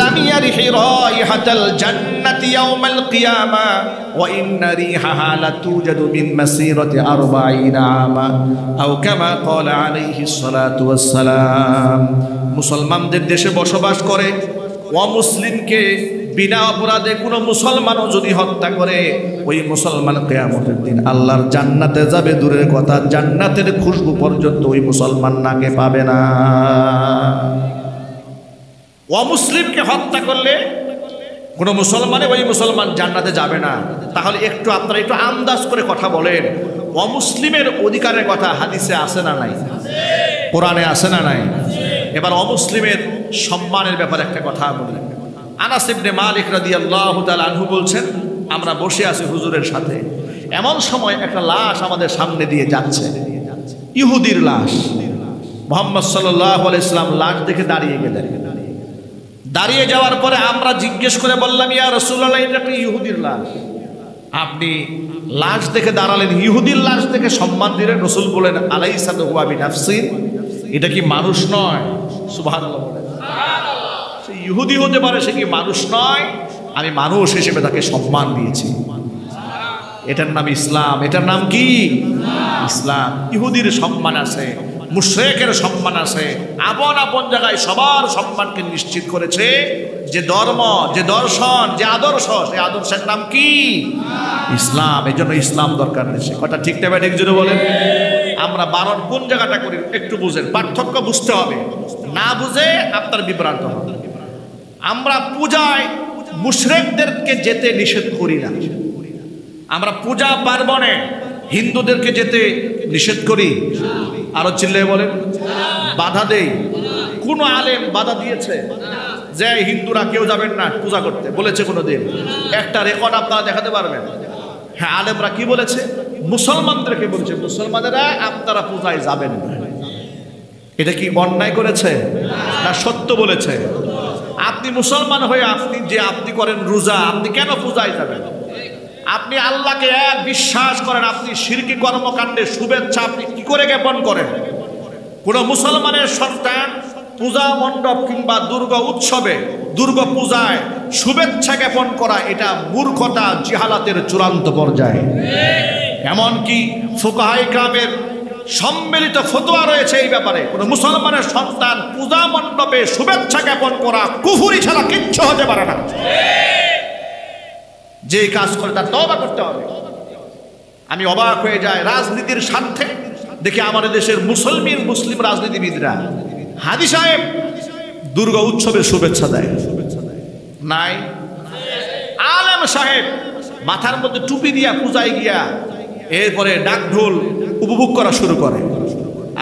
লাম ইয়ারিহি রাইহাতাল জান্নাতি ইয়াওমাল কিয়ামা ওয়া ইন্না রিহাহা লাতুজাদু মিন মাসিরাতি 40 আমা আও কামা ক্বালা আলাইহিস সালাতু ওয়াস সালাম। মুসলমানদের দেশে বসবাস করে অমুসলিমকে বিনা অপরাধে কোনো মুসলমানও যদি হত্যা করে, ওই মুসলমান কিয়ামতের দিন আল্লাহর জান্নাতে যাবে দূরের কথা, জান্নাতের খুশবু পর্যন্ত ওই মুসলমান নাকে পাবে না। অমুসলিমকে হত্যা করলে কোনো মুসলমানে ওই মুসলমান জান্নাতে যাবে না। তাহলে একটু আপনারা একটু আন্দাজ করে কথা বলেন, অমুসলিমের অধিকারের কথা হাদিসে আছে না নাই? কোরআনে আছে না নাই? এবার অমুসলিমের সম্মানের ব্যাপারে একটা কথা বলি। আনাস ইবনে মালিক রাদিয়াল্লাহু তাআলা আনহু বলছেন, আমরা বসে আছি হুজুরের সাথে, এমন সময় একটা লাশ আমাদের সামনে দিয়ে যাচ্ছে, ইহুদির লাশ। মুহাম্মদ সাল্লাল্লাহু আলাইহি ওয়াসাল্লাম লাশ দেখে দাঁড়িয়ে গেলেন। দাঁড়িয়ে যাওয়ার পরে আমরা জিজ্ঞেস করে বললাম, ইয়া রাসূলুল্লাহ, এটা একটা ইহুদির লাশ। আপনি লাশ দেখে দাঁড়ালেন, ইহুদির লাশ দেখে সম্মান দিলেন। রাসূল বলেন, আলাইসা হুয়া বিনাফসি, এটা কি মানুষ নয়? সুবহানাল্লাহ। সে ইহুদি হতে পারে, সে কি মানুষ নয়? আমি মানুষ হিসেবে তাকে সম্মান দিয়েছি। এটার নাম ইসলাম। এটার নাম কি? ইসলাম। ইহুদির সম্মান আছে, মুশরিকের সম্মান আছে, আপন আপন জায়গায় সবার সম্মানকে নিশ্চিত করেছে। যে ধর্ম, যে দর্শন, যে আদর্শ, সেই আদর্শের নাম কি? ইসলাম। এই জন্য ইসলাম দরকার দেশে। কথা ঠিক না ঠিক জোরে বলেন? আমরা বারণ কোন জায়গাটা করি একটু বুঝেন, পার্থক্য বুঝতে হবে, না বুঝে আপনার বিভ্রান্ত হবে। আমরা পূজায় মুশরিকদেরকে যেতে নিষেধ করি না, আমরা পূজা পার্বণে হিন্দুদেরকে যেতে নিষেধ করি। আরো চিল্লায় বলেন, বাধা দেই। কোন আলেম বাধা দিয়েছে যে হিন্দুরা কেউ যাবেন না পূজা করতে? বলেছে কোনোদিন? একটা রেকর্ড আপনারা দেখাতে পারবেন? হ্যাঁ, আলেমরা কি বলেছে? মুসলমানদেরকে বলেছে, মুসলমানেরা আপনারা পূজায় যাবেন না। এটা কি অন্যায় করেছে না সত্য বলেছে? আপনি মুসলমান হয়ে আপনি করেন রোজা, আপনি কেন পূজায় যাবেন? আপনি আল্লাহকে এক বিশ্বাস করেন, আপনি শিরকি কর্মকাণ্ডে শুভেচ্ছা আপনি কি করে জ্ঞাপন করেন? কোন মুসলমানের সন্তান পূজা মণ্ডপ কিংবা দুর্গা উৎসবে, দুর্গা পূজায় শুভেচ্ছা জ্ঞাপন করা, এটা মূর্খতা, জিহালাতের চূড়ান্ত পর্যায়ে। এমনকি ফুকাহায়ে কেরামের সম্মিলিত ফতোয়া রয়েছে এই ব্যাপারে। কোন মুসলমানের সন্তান পূজা মণ্ডপে শুভেচ্ছা জ্ঞাপন করা কুফরি ছাড়া কিচ্ছু হতে পারে না। যে কাজ করে তার তওবা করতে হবে। আমি অবাক হয়ে যাই রাজনীতির স্বার্থে দেখি আমাদের দেশের মুসলিম রাজনীতিবিদরা হাদি সাহেব দুর্গা উৎসবের শুভেচ্ছা দেয় নাই, আলেম সাহেব মাথার মধ্যে টুপি দিয়া পূজায় গিয়া এরপরে ডাক ঢোল উপভোগ করা শুরু করে।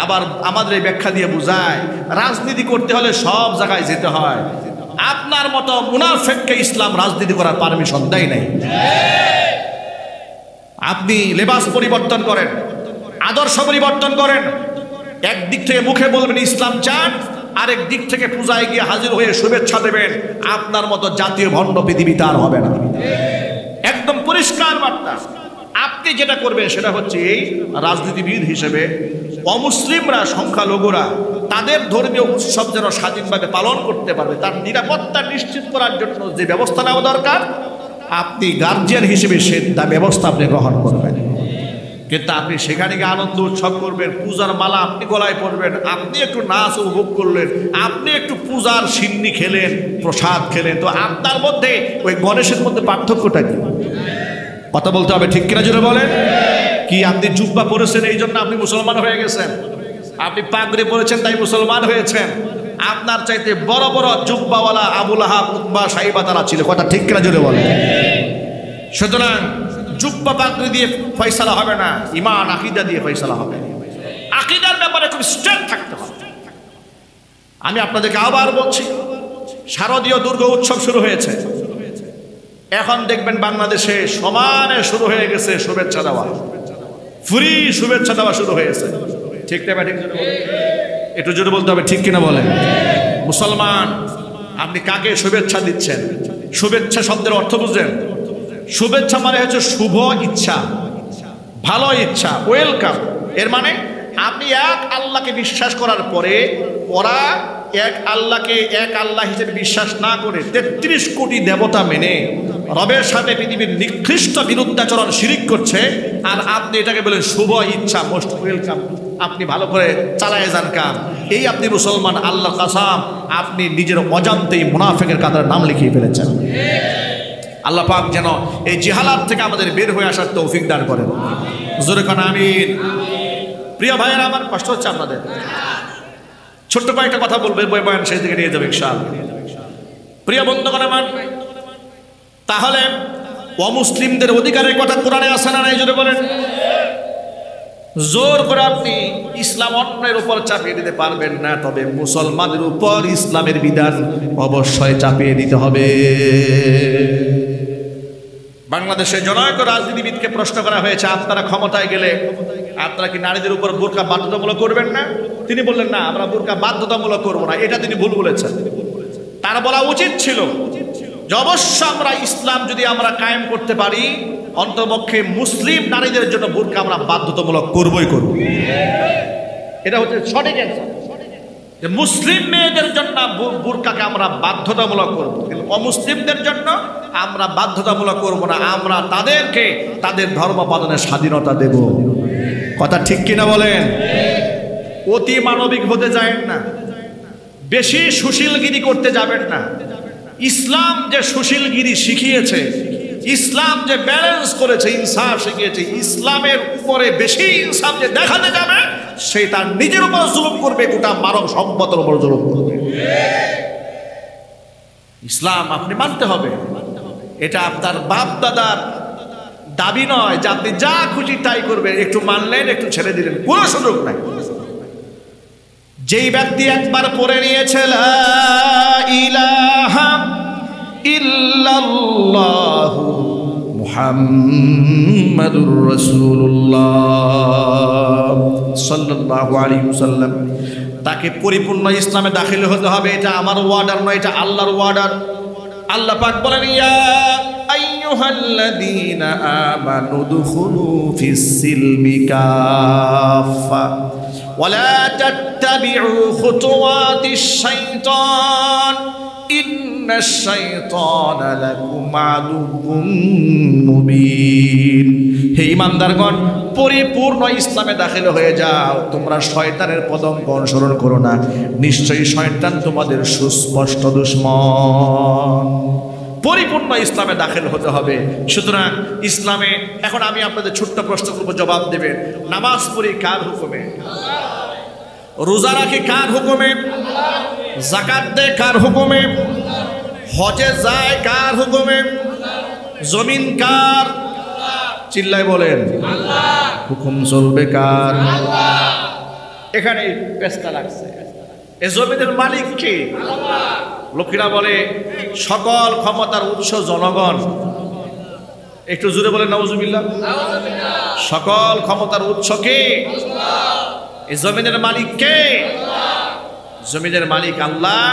আবার আমাদের এই ব্যাখ্যা দিয়ে বুঝায় রাজনীতি করতে হলে সব জায়গায় যেতে হয়। আপনার মতো মুনাফিককে ইসলাম রাজনীতি করার পারমিশন দেয় নাই। আপনি লেবাস পরিবর্তন করেন, আদর্শ পরিবর্তন করেন, একদিক থেকে মুখে বলবেন ইসলাম চান, আরেক দিক থেকে পূজায় গিয়ে হাজির হয়ে শুভেচ্ছা দেবেন। আপনার মতো জাতীয় ভণ্ড পৃথিবীতে আর হবে না। একদম পরিষ্কার বার্তা। আপনি যেটা করবেন সেটা হচ্ছে এই রাজনীতিবিদ হিসেবে অমুসলিমরা, সংখ্যালঘুরা তাদের ধর্মীয় উৎসব যেন স্বাধীনভাবে পালন করতে পারবে তার নিরাপত্তা নিশ্চিত করার জন্য যে ব্যবস্থা নেওয়া দরকার আপনি গার্জিয়ান হিসেবে সে ব্যবস্থা আপনি গ্রহণ করবেন। কিন্তু আপনি সেখানে গিয়ে আনন্দ উৎসব করবেন, পূজার মালা আপনি গলায় পরবেন, আপনি একটু নাচ উপভোগ করলেন, আপনি একটু পূজার সিন্নি খেলেন, প্রসাদ খেলেন, তো আপনার মধ্যে ওই গণেশের মধ্যে পার্থক্যটা কি? কথা বলতে হবে, ঠিক কিনা জোরে বলেন। কি আপনি জুব্বা পরেছেন এই জন্য আপনি মুসলমান হয়ে গেছেন? আপনি পাগড়ি পরেছেন তাই মুসলমান হয়েছেন? আপনার চাইতে বড় বড় জুব্বাওয়ালা আবুল আহাব, উতবা, সাইবা তারা ছিল। কথা ঠিক কিনা জোরে বলেন। সুতরাং জুব্বা পাগড়ি দিয়ে ফয়সালা হবে না, ঈমান আকীদা দিয়ে ফয়সালা হবে। আকীদার ব্যাপারে খুব স্ট্রেট থাকতে হবে। আমি আপনাদেরকে আবার বলছি, শারদীয় দুর্গা উৎসব শুরু হয়েছে। এখন দেখবেন বাংলাদেশে সমানে শুরু হয়ে গেছে শুভেচ্ছা দেওয়া, ফ্রি শুভেচ্ছা দেওয়া শুরু হয়েছে। ঠিক না? ঠিক একটু জোরে বলতে হবে, ঠিক কিনা বলেন। মুসলমান, আপনি কাকে শুভেচ্ছা দিচ্ছেন? শুভেচ্ছা শব্দের অর্থ বুঝেন? শুভেচ্ছা মানে হচ্ছে শুভ ইচ্ছা, ভালো ইচ্ছা, ওয়েলকাম। এর মানে আপনি এক আল্লাহকে বিশ্বাস করার পরে ওরা এক আল্লাহকে এক আল্লাহ হিসেবে বিশ্বাস না করে ৩৩ কোটি দেবতা মেনে রবের সাথে পৃথিবীর নিকৃষ্ট বিরুদ্ধাচরণ শিরিক করছে, আর আপনি এটাকে বলেন শুভ ইচ্ছা, মোস্ট ওয়েলকাম, আপনি ভালো করে চালায় যান কাম। এই আপনি মুসলমান, আল্লাহ কাসাম, আপনি নিজের অজান্তেই মুনাফিকের কাতারে নাম লিখিয়ে ফেলেছেন। আল্লাহ পাক যেন এই জিহালাত থেকে আমাদের বের হয়ে আসার তৌফিক দান করেন। জোরে কান আমিন। প্রিয় ভাইয়েরা আমার, কষ্ট হচ্ছে আপনাদের? ছোট্ট কয়েকটা কথা বলবে, বয়ান সেই দিকে নিয়ে যাবে ইনশাআল্লাহ। প্রিয় বন্ধুগণ আমার, তাহলে অমুসলিমদের অধিকারের কথা কোরআনে আছে না নাই? জোরে বলেন। জোর করে আপনি ইসলাম অন্যের উপর চাপিয়ে দিতে পারবেন না, তবে মুসলমানদের উপর ইসলামের বিধান অবশ্যই চাপিয়ে দিতে হবে। বাংলাদেশের জনৈক রাজনীতিবিদকে প্রশ্ন করা হয়েছে, আপনারা ক্ষমতায় গেলে আপনারা কি নারীদের উপর বোরকা বাধ্যতামূলক করবেন না? তিনি বললেন না, আমরা বোরকা বাধ্যতামূলক করব না। এটা তিনি ভুল বলেছেন। তার বলা উচিত ছিল যে অবশ্য আমরা ইসলাম যদি আমরা কায়েম করতে পারি, অন্তপক্ষে মুসলিম নারীদের জন্য বোরকা আমরা বাধ্যতামূলক করবই করব। এটা হচ্ছে সঠিক অ্যানসার, যে মুসলিম মেয়েদের জন্য বোরকাকে আমরা বাধ্যতামূলক করব, কিন্তু অমুসলিমদের জন্য আমরা বাধ্যতামূলক করব না। আমরা তাদেরকে তাদের ধর্ম পালনের স্বাধীনতা দেব। কথা ঠিক কিনা বলেন? অতি মানবিক হতে যাবেন না, বেশি সুশীলগিরি করতে যাবেন না। ইসলাম যে সুশীলগিরি শিখিয়েছে, ইসলাম যে ব্যালেন্স করেছে, ইনসাফ শিখিয়েছে, ইসলামের উপরে বেশি ইনসাফ যে দেখাতে যাবে, সে তার নিজের উপর জুলুম করবে, গোটা মানব সম্পদের উপর জুলুম করবে। ইসলাম আপনি মানতে হবে। এটা আপনার বাপ দাদার দাবি নয় যে আপনি যা খুশি তাই করবেন, একটু মানলেন একটু ছেড়ে দিলেন, কোনো সুযোগ নাই। যেই ব্যক্তি একবার পড়ে নিয়েছে লা ইলাহা ইল্লাল্লাহু মুহাম্মাদুর রাসূলুল্লাহ সাল্লাল্লাহু আলাইহি ওয়াসাল্লাম, তাকে পরিপূর্ণ ইসলামে দাখিল হতে হবে। এটা আমার ওয়ার্ডার নয়, এটা আল্লাহর ওয়ার্ডার। আল্লাহ পাক বলেন, ইয়া আইয়ুহাল্লাযীনা আমানু দুখুলু ফিস সিলমি কাফা ওয়ালা তাত্তাবিউ খুতুওয়াতিশ শাইতান ইন্নাশ শাইতানা লাকুম আদুউম মুবিন। হে ঈমানদারগণ, পরিপূর্ণ ইসলামে দাখিল হয়ে যাও, তোমরা শয়তানের পদঙ্ক অনুসরণ করো না, নিশ্চয়ই শয়তান তোমাদের সুস্পষ্ট দুশমন। পরিপূর্ণ ইসলামে দাখিল হতে হবে। সুতরাং ইসলামে এখন আমি আপনাদের ছোট্ট প্রশ্ন করব, জবাব দেবেন। নামাজ পড়ি কার হুকুমে? রোজা রাখি কার হুকুমে? যাকাত দেয় কার হুকুমে? হজে যায় কার হুকুমে? জমিন কার? চিল্লায় বলেন হুকুম চলবে কার? এখানে পেস্তা লাগছে। এই জমিনের মালিক কে? লোকেরা বলে সকল ক্ষমতার উৎস জনগণ। একটু জোরে বলেন নাউজুবিল্লাহ। সকল ক্ষমতার উৎস কে? এই জমিনের মালিক কে? জমিনের মালিক আল্লাহ।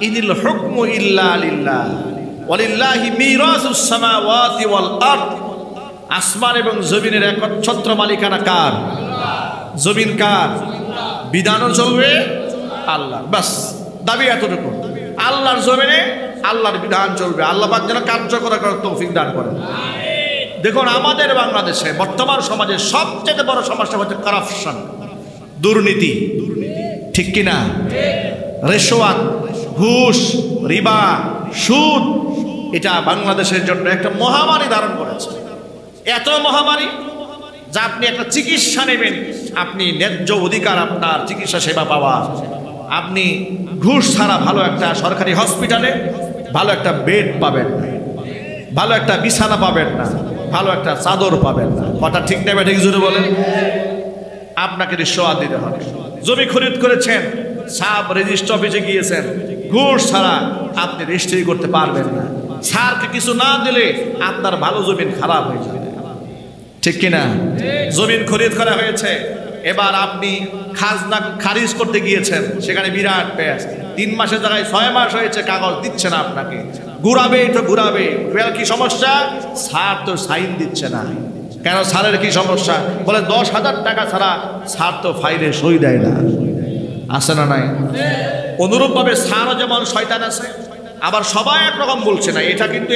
ইনিল হুকমু ইল্লা লিল্লাহ ওয়ালিল্লাহি মিরাসুস সামাওয়াতি ওয়াল আরদ। আসমান এবং জমিনের একচ্ছত্র মালিকানা কার? জমিন কার? বিধানও চলবে আল্লাহ। বাস দাবি এতটুকু, আল্লাহর জমিনে আল্লাহর বিধান চলবে। আল্লাহ পাক যেন কার্যকর করার তৌফিক দান করেন। দেখুন আমাদের বাংলাদেশে বর্তমান সমাজে সবচেয়ে বড় সমস্যা হচ্ছে কারাপশন, দুর্নীতি, ঠিক কিনা? রিশওয়াত, ঘুষ, রিবা, সুদ, এটা বাংলাদেশের জন্য একটা মহামারী ধারণ করেছে। এত মহামারী যা আপনি একটা চিকিৎসা নেবেন, আপনি ন্যায্য অধিকার আপনার চিকিৎসা সেবা পাওয়া, আপনি ঘুষ ছাড়া ভালো একটা সরকারি হসপিটালে ভালো একটা বেড পাবেন না, ভালো একটা বিছানা পাবেন না, ভালো একটা চাদর পাবেন না। কথা ঠিক নেবে ঠিক জোরে বলেন। আপনাকে রিশওয়াত দিতে হবে। জমি খরিদ করেছেন, সাব রেজিস্ট্রি অফিসে গিয়েছেন, ঘুষ ছাড়া আপনি রেজিস্ট্রি করতে পারবেন না। স্যারকে কিছু না দিলে আপনার ভালো জমিন খারাপ হয়ে যাবে, ঠিক কিনা? জমিন খরিদ করা হয়েছে, এবার আপনি খাজনা খারিজ করতে গিয়েছেন, সেখানে বিরাট পেশ। 3 মাসের জায়গায় 6 মাস হয়েছে, কাগজ দিচ্ছে না আপনাকে। ঘুরাবে তো ঘুরাবে, কি সমস্যা? স্যার তো সাইন দিচ্ছে না। কেন? স্যারের কি সমস্যা? বলে 10,000 টাকা ছাড়া স্যার তো ফাইলে সই দেয় না। আছে না নাই? অনুরূপভাবে স্যারও যেমন শয়তান আছে, আবার সবাই একরকম বলছে না, এটা কিন্তু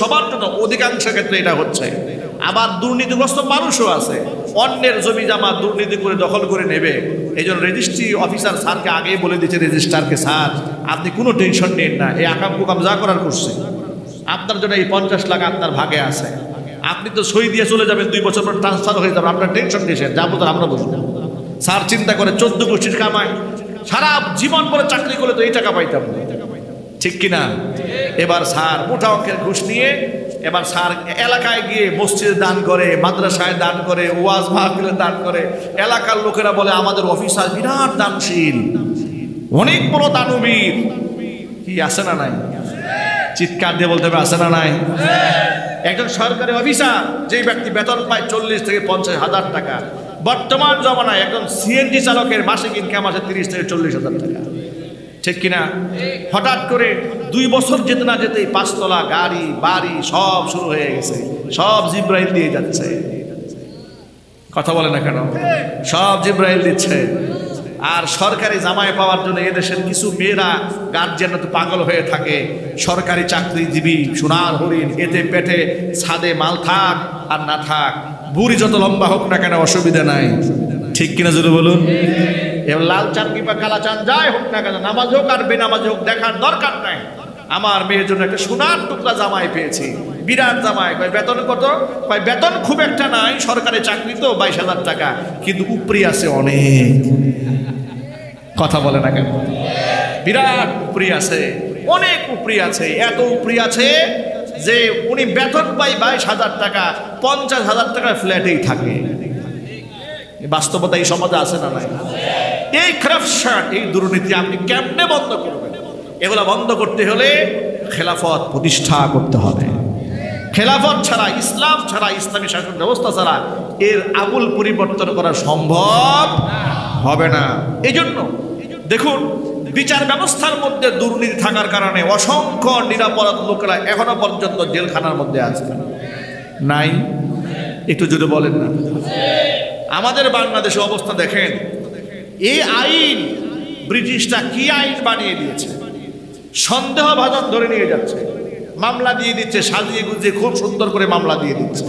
সবার জন্য অধিকাংশ ক্ষেত্রে এটা হচ্ছে। আবার দুর্নীতিগ্রস্ত মানুষও আছে, অন্যের জমি জামা দুর্নীতি করে দখল করে নেবে। এই জন্য রেজিস্ট্রি অফিসার স্যারকে আগেই বলে দিচ্ছে, রেজিস্ট্রারকে, স্যার আপনি কোনো টেনশন নিন না, এই আকাম কুকাম যা করার করছে, আপনার জন্য এই 50 লাখ আপনার ভাগে আছে, আপনি তো সই দিয়ে চলে যাবেন, 2 বছর পর ট্রান্সফার হয়ে যাবেন, আপনার টেনশন কিসের? যাবো তো আমরা বুঝবো। স্যার চিন্তা করে 14 গোষ্ঠীর কামায়, সারা জীবন পরে চাকরি করলে তো এই টাকা পাইতাম, ঠিক কিনা? এবার স্যার মোটা অঙ্কের ঘুষ নিয়ে এবার স্যার এলাকায় গিয়ে মসজিদে দান করে, মাদ্রাসায় দান করে, ওয়াজ মাহফিলে দান করে। এলাকার লোকেরা বলে আমাদের অফিসার বিরাট দানশীল, অনেক বড় দানবীর। কি আছে না নাই? চিৎকার দিয়ে বলতে হবে, আছে না নাই? একজন সরকারি অফিসার, যে ব্যক্তি বেতন পায় 40 থেকে 50,000 টাকা, বর্তমান জমানায় একজন সিএনজি চালকের মাসিক ইনকাম আছে 30 থেকে 40,000 টাকা, ঠিক কিনা? হঠাৎ করে 2 বছর যেতে না যেতেই 5 তলা গাড়ি বাড়ি সব শুরু হয়ে গেছে, সব জিব্রাইল দিয়ে যাচ্ছে। কথা বলে না কেন? সব জিব্রাইল দিচ্ছে। আর সরকারি জামাই পাওয়ার জন্য এদেশের কিছু মেয়েরা গার্জিয়ান তো পাগল হয়ে থাকে, সরকারি চাকরিজীবী সোনার হরিণ, এতে পেটে ছাদে মাল থাক আর না থাক, বুড়ি যত লম্বা হোক না কেন অসুবিধা নাই, ঠিক কিনা যদি বলুন? এবার লাল চান কিংবা কালা চান যাই হোক না কেন, নামাজ হোক আর বেনামাজ হোক, দেখার দরকার নাই। আমার মেয়ের জন্য একটা সোনার টুকরা জামাই পেয়েছি, বিরাট জামাই। বেতন কত? বেতন খুব একটা নাই, সরকারি চাকরি তো 22,000 টাকা, কিন্তু উপরি আছে অনেক। কথা বলে না কেন? বিরাট উপরি আছে, অনেক উপরি আছে। এত উপরি আছে যে উনি বেতন পাই 22,000 টাকা, 50,000 টাকার ফ্ল্যাটেই থাকে। বাস্তবতা এই সমাজে আছে না নাই? এই কারাপশন, এই দুর্নীতি আপনি কেমনে বন্ধ করবেন? এগুলা বন্ধ করতে হলে খেলাফত প্রতিষ্ঠা করতে হবে। খেলাফত ছাড়া, ইসলাম ছাড়া, ইসলামী শাসন ব্যবস্থা ছাড়া এর আমূল পরিবর্তন করা সম্ভব হবে না। এই জন্য দেখুন, বিচার ব্যবস্থার মধ্যে দুর্নীতি থাকার কারণে অসংখ্য নিরাপরাধ লোকেরা এখনো পর্যন্ত জেলখানার মধ্যে আছে। নাই? একটু যদি বলেন না। আমাদের বাংলাদেশে অবস্থা দেখেন, এই আইন ব্রিটিশরা কি আইন বানিয়ে দিয়েছে, সন্দেহভাজন ধরে নিয়ে যাচ্ছে, মামলা দিয়ে দিচ্ছে, সাজিয়ে গুজিয়ে খুব সুন্দর করে মামলা দিয়ে দিচ্ছে।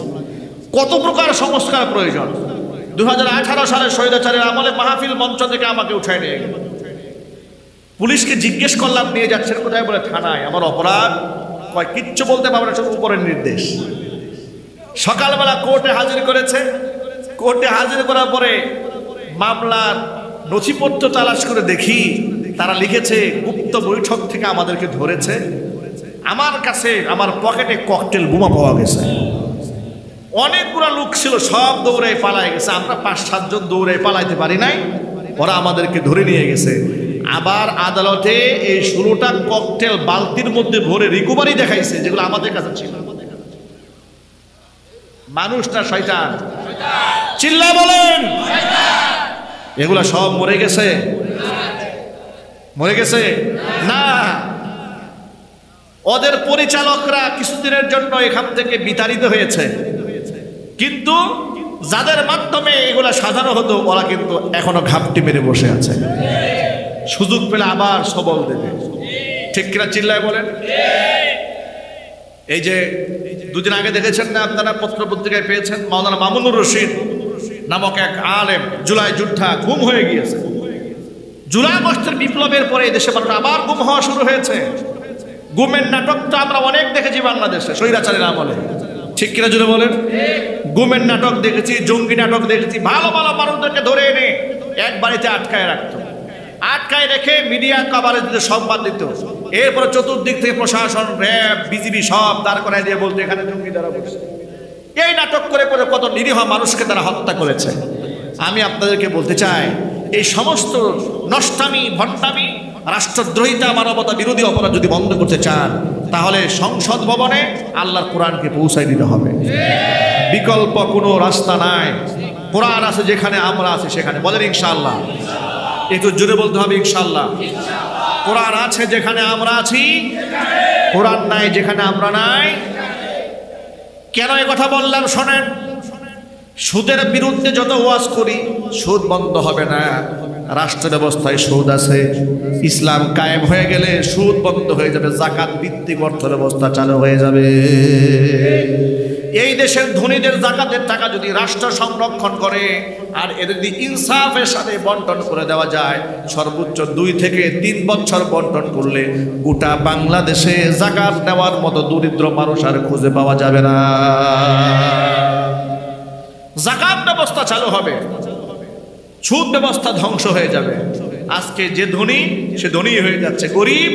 কত প্রকার সংস্কার প্রয়োজন। 2018 সালে স্বৈরাচারের আমলে মাহফিল মঞ্চ থেকে আমাকে উঠায় নিয়ে গেল, পুলিশকে জিজ্ঞেস করলাম নিয়ে যাচ্ছেন কোথায়? বলে থানায়। আমার অপরাধ? কয় কিচ্ছু বলতে পারবে না, সব উপরের নির্দেশ। সকালবেলা কোর্টে হাজির করেছে। কোর্টে হাজির করার পরে মামলার নথিপত্র তালাশ করে দেখি তারা লিখেছে গুপ্ত বৈঠক থেকে আমাদেরকে ধরেছে। আমার কাছে আমার পকেটে ককটেল বোমা পাওয়া গেছে। অনেকগুলো লোক ছিল, সব দৌড়ে পালাই গেছে। আমরা 5-7 জন দৌড়ে পালাইতে পারি নাই, ওরা আমাদেরকে ধরে নিয়ে গেছে। আবার আদালতে এই 16টা ককটেল বালতির মধ্যে ভরে রিকভারি দেখাইছে, যেগুলো আমাদের কাছে ছিল। মানুষটা শয়তান, চিল্লা বলেন। এগুলা সব মরে গেছে, মরে গেছে না। ওদের পরিচালকরা কিছুদিনের জন্য এখান থেকে বিতাড়িত হয়েছে, কিন্তু যাদের মাধ্যমে এগুলা সাজানো হতো ওরা কিন্তু এখনো ঘাপটি মেরে বসে আছে। সুযোগ পেলে আবার সবল দেবে, ঠিক কিনা চিল্লায় বলেন। এই যে দুদিন আগে দেখেছেন না আপনারা, পত্র পত্রিকায় পেয়েছেন, মাওলানা মামুনুর রশিদ নামক এক আলেম জুলাই যোদ্ধা গুম হয়ে গিয়েছে। জুলাই আগস্টের বিপ্লবের পরে দেশে মানুষ আবার গুম হওয়া শুরু হয়েছে। গুমের নাটক তো আমরা অনেক দেখেছি বাংলাদেশে স্বৈরাচারের আমলে, ঠিক কিনা জুড়ে বলেন। গুমের নাটক দেখেছি, জঙ্গি নাটক দেখেছি। ভালো ভালো মানুষদেরকে ধরে এনে এক বাড়িতে আটকায় রাখতো, আটকায় রেখে মিডিয়া কভারেজ দিতে সংবাদ দিত। এরপরে চতুর্দিক থেকে প্রশাসন, র্যাব, বিজিবি সব দাঁড় করায় দিয়ে বলতো এখানে জঙ্গি দ্বারা বসে। এই নাটক করে করে কত নিরীহ মানুষকে তারা হত্যা করেছে। আমি আপনাদেরকে বলতে চাই, এই সমস্ত নষ্টামি, ভণ্ডামি, রাষ্ট্রদ্রোহিতা, মানবতা বিরোধী অপরাধ যদি বন্ধ করতে চান, তাহলে সংসদ ভবনে আল্লাহর কোরআনকে পৌঁছায় দিতে হবে। বিকল্প কোনো রাস্তা নাই। কোরআন আছে যেখানে, আমরা আছি সেখানে। বলেন ইনশাআল্লাহ। একটু জোরে বলতে হবে ইনশাআল্লাহ। কোরআন আছে যেখানে আমরা আছি, কোরআন নাই যেখানে আমরা নাই। কেন এই কথা বললাম শোনেন। সুদের বিরুদ্ধে যত ওয়াজ করি, সুদ বন্ধ হবে না। রাষ্ট্র ব্যবস্থায় সুদ আছে, ইসলাম কায়েম হয়ে গেলে সুদ বন্ধ হয়ে যাবে, যাকাত ভিত্তিক অর্থ ব্যবস্থা চালু হয়ে যাবে। এই দেশের ধনীদের যাকাতের টাকা যদি রাষ্ট্র সংরক্ষণ করে আর এর যদি ইনসাফের সাথে বন্টন করে দেওয়া যায়, সর্বোচ্চ 2 থেকে 3 বছর বন্টন করলে গোটা বাংলাদেশে যাকাত নেওয়ার মতো দরিদ্র মানুষ আর খুঁজে পাওয়া যাবে না। যাকাত ব্যবস্থা চালু হবে, সুদ ব্যবস্থা ধ্বংস হয়ে যাবে। আজকে যে ধনী সে ধনী হয়ে যাচ্ছে, গরিব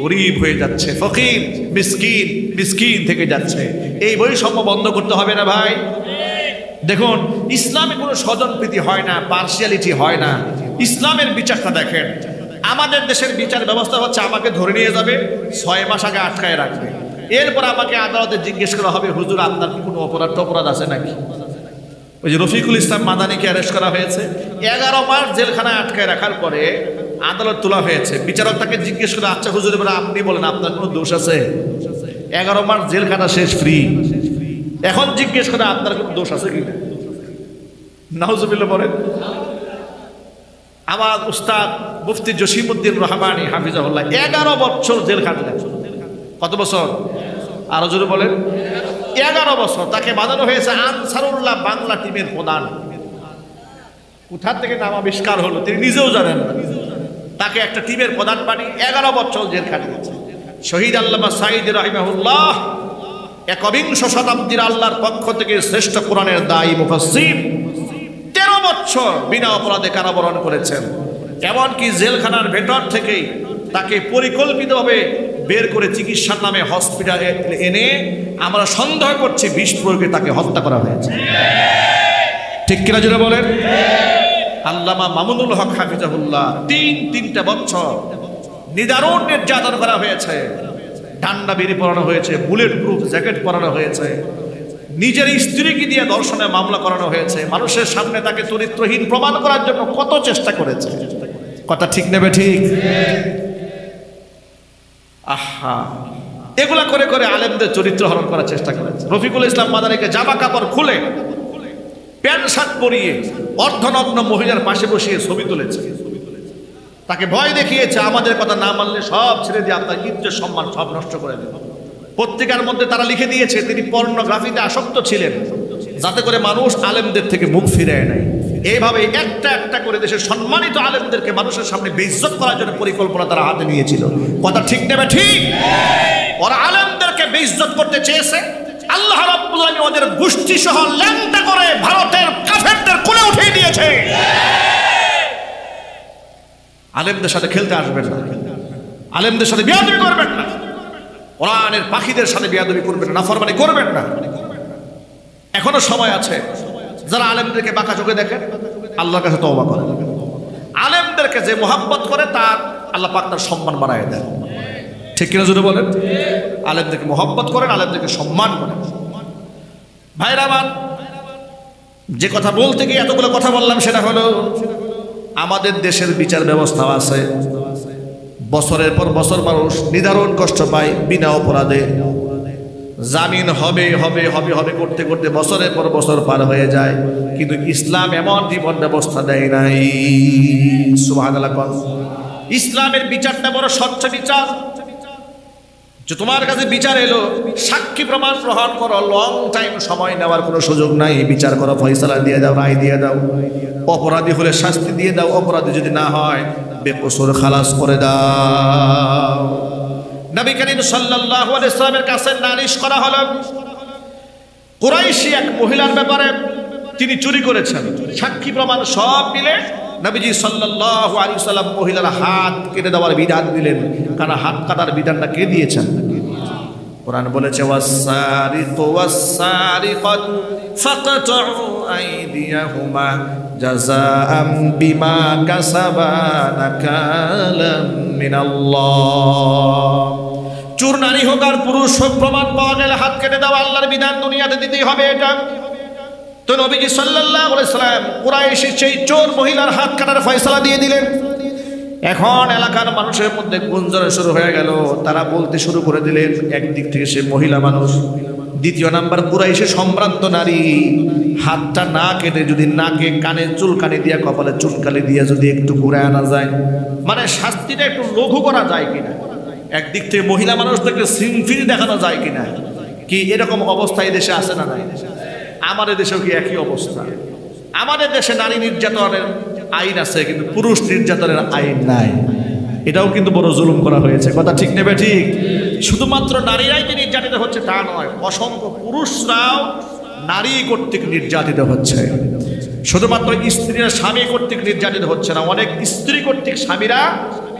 গরিব হয়ে যাচ্ছে, ফকির মিসকিন মিসকিন থেকে যাচ্ছে। এই বৈষম্য বন্ধ করতে হবে না ভাই। দেখুন, ইসলামে কোনো স্বজনপ্রীতি হয় না, পার্সিয়ালিটি হয় না। ইসলামের বিচারটা দেখেন। আমাদের দেশের বিচার ব্যবস্থা হচ্ছে আমাকে ধরে নিয়ে যাবে, 6 মাস আগে আটকায় রাখবে, এরপর আমাকে আদালতে জিজ্ঞেস করা হবে হুজুর আপনার কি কোনো অপরাধ আছে নাকি। ওই যে রফিকুল ইসলাম মাদানিকে অ্যারেস্ট করা হয়েছে, 11 মাস জেলখানায় আটকায় রাখার পরে আদালত তোলা হয়েছে। বিচারক তাকে জিজ্ঞেস করে, আচ্ছা হুজুর এবার আপনি বলেন আপনার কোনো দোষ আছে? 11 মাস জেলখানা শেষ, ফ্রি। এখন জিজ্ঞেস করে আপনার কোনো দোষ আছে কিনা। নাউজুবিল্লাহ বলেন। আমার উস্তাদ মুফতি জসিমউদ্দিন রহমানী হাফিজাহুল্লাহ 11 বছর জেল খাটলেন। কত বছর? আরো জোরে বলেন। 11 বছর। তাকে বানানো হয়েছে আনসারুল্লাহ বাংলা টিমের প্রধান। কোথা থেকে নাম আবিষ্কার হলো তিনি নিজেও জানেন না। তাকে একটা টিমের প্রধান বানিয়ে 11 বছর জেল খাটিয়েছে। শহীদ আল্লামা সাঈদ রাহিমাহুল্লাহ একবিংশ শতাব্দীর আল্লাহর পক্ষ থেকে শ্রেষ্ঠ কোরআনের দায়ী মুফাসসির 13 বছর বিনা অপরাধে কারাবরণ করেছেন। এমনকি জেলখানার ভেতর থেকেই তাকে পরিকল্পিতভাবে বের করে চিকিৎসার নামে হসপিটালে এনে আমরা সন্দেহ করছি বিষ প্রয়োগে তাকে হত্যা করা হয়েছে। ঠিক কিনা জোরে বলেন। আল্লামা মামুনুল হক হাফিজাহুল্লাহ 3 বছর নিদারুণ নির্যাতন করা হয়েছে। ঠান্ডা বিড়ি পরানো হয়েছে, বুলেট প্রুফ জ্যাকেট পরানো হয়েছে, নিজের স্ত্রীকে দিয়ে ধর্ষণের মামলা করানো হয়েছে। মানুষের সামনে তাকে চরিত্রহীন প্রমাণ করার জন্য কত চেষ্টা করেছে। কথা ঠিক নেবে ঠিক। আহা, এগুলা করে করে আলেমদের চরিত্র হরণ করার চেষ্টা করেছে। রফিকুল ইসলাম মাদানিকে জামা কাপড় খুলে প্যান্ট শার্ট পরিয়ে অর্ধনগ্ন মহিলার পাশে বসিয়ে ছবি তুলেছে। তাকে ভয় দেখিয়েছে, আমাদের কথা না মানলে সব ছেড়ে দিয়ে আপনার ইজ্জত সম্মান সব নষ্ট করে দেবে। পত্রিকার মধ্যে তারা লিখে দিয়েছে তিনি পর্নোগ্রাফিতে আসক্ত ছিলেন, যাতে করে মানুষ আলেমদের থেকে মুখ ফিরিয়ে নেয়। এইভাবে একটা একটা করে দেশের সম্মানিত আলেমদেরকে মানুষের সামনে বেইজ্জত করার জন্য পরিকল্পনা তারা হাতে নিয়েছিল। কথা ঠিক নেবে ঠিক। ওরা আলেমদেরকে বেইজ্জত করতে চেয়েছে, আল্লাহ রাব্বুল আলামিন ওদের গোষ্ঠী সহ ল্যাংটা করে ভারতের কাফেরদের কোলে উঠিয়ে দিয়েছে। আলেমদের সাথে খেলতে আসবেন না, আলেমদের সাথে বেয়াদবি করবেন না, কোরআনের পাখিদের সাথে বেয়াদবি করবেন না, নাফরমানি করবেন না। এখনো সময় আছে। যারা আলেমদেরকে বাঁকা চোখে দেখেন, আল্লাহর কাছে তওবা করেন। আলেমদেরকে যে মোহাব্বত করে তার আল্লাহ পাক তার সম্মান বাড়ায় দেন। ঠিক কিনা যদি বলেন? আলেমদেরকে মোহাব্বত করেন, আলেমদেরকে সম্মান করেন। ভাইরা আমার, যে কথা বলতে গিয়ে এতগুলো কথা বললাম সেটা হলো আমাদের দেশের বিচার ব্যবস্থা আছে। বছরের পর বছর মানুষ নিদারুণ কষ্ট পায় বিনা অপরাধে। জামিন হবে হবে হবে হবে করতে করতে বছরের পর বছর পার হয়ে যায়, কিন্তু ইসলাম এমন জীবন ব্যবস্থা দেয় নাই। সুবহানাল্লাহ। ইসলামের বিচারটা বড় স্বচ্ছ বিচার, যে তোমার কাছে বিচার এলো, সাক্ষী প্রমাণ গ্রহণ করো, লং টাইম সময় নেওয়ার কোনো সুযোগ নাই। বিচার করো, ফয়সালা দিয়ে দাও, রায় দিয়ে দাও। অপরাধী হলে শাস্তি দিয়ে দাও, অপরাধী যদি না হয় বেকসুর খালাস করে দাও। নবী করিম সাল্লাল্লাহু আলাইহি ওয়াসাল্লামের কাছে নালিশ করা হলো কুরাইশি এক মহিলার ব্যাপারে। তিনি চুরি করেছেন, সাক্ষী প্রমাণ সব মিলে নবীজি সাল্লাল্লাহু আলাইহি ওয়াসাল্লাম মহিলার হাত কেটে দেওয়ার বিধান দিলেন। কারণ হাত কাটার বিধানটা কে দিয়েছেন? কোরআন বলেছে ওয়াস-সারিকু ওয়াস-সারিকাতু ফাকতাউ আইদিয়াহুমা জাযাআম বিমা কাসাবা নাকালাম মিনাল্লাহ। চোর নারী হোক আর পুরুষ হোক, প্রমাণ পাওয়া গেলে হাত কেটে দেওয়া আল্লাহর বিধান, দুনিয়াতে দিতেই হবে এটা। তো নবীজি সাল্লাল্লাহু আলাইহি সাল্লাম কুরাইশি সেই চোর মহিলার হাত কাটার ফয়সালা দিয়ে দিলেন। এখন এলাকার মানুষের মধ্যে গুঞ্জন শুরু হয়ে গেল। তারা বলতে শুরু করে দিলেন, একদিক থেকে সে মহিলা মানুষ, দ্বিতীয় নাম্বার কুরাইশি সম্ভ্রান্ত নারী, হাতটা না কেটে যদি নাকে কানে চুলকানি দিয়া, কপালে চুলকানি দিয়া যদি একটু ঘুরে আনা যায়, মানে শাস্তিটা একটু লঘু করা যায় কিনা। একদিক থেকে মহিলা মানুষদেরকে সিনফিরি দেখানো যায় কিনা। কি এরকম অবস্থা এই দেশে আছে না নাই? আমাদের দেশেও কি একই অবস্থা? আমাদের দেশে নারী নির্যাতনের আইন আছে, কিন্তু পুরুষ নির্যাতনের আইন নাই। এটাও কিন্তু বড় জুলুম করা হয়েছে। কথা ঠিক নেবে? ঠিক। শুধুমাত্র নারীরাই যে নির্যাতিত হচ্ছে তা নয়, অসংখ্য পুরুষরাও নারী কর্তৃক নির্যাতিত হচ্ছে। শুধুমাত্র স্ত্রীরা স্বামী কর্তৃক নির্যাতিত হচ্ছে না, অনেক স্ত্রী কর্তৃক স্বামীরা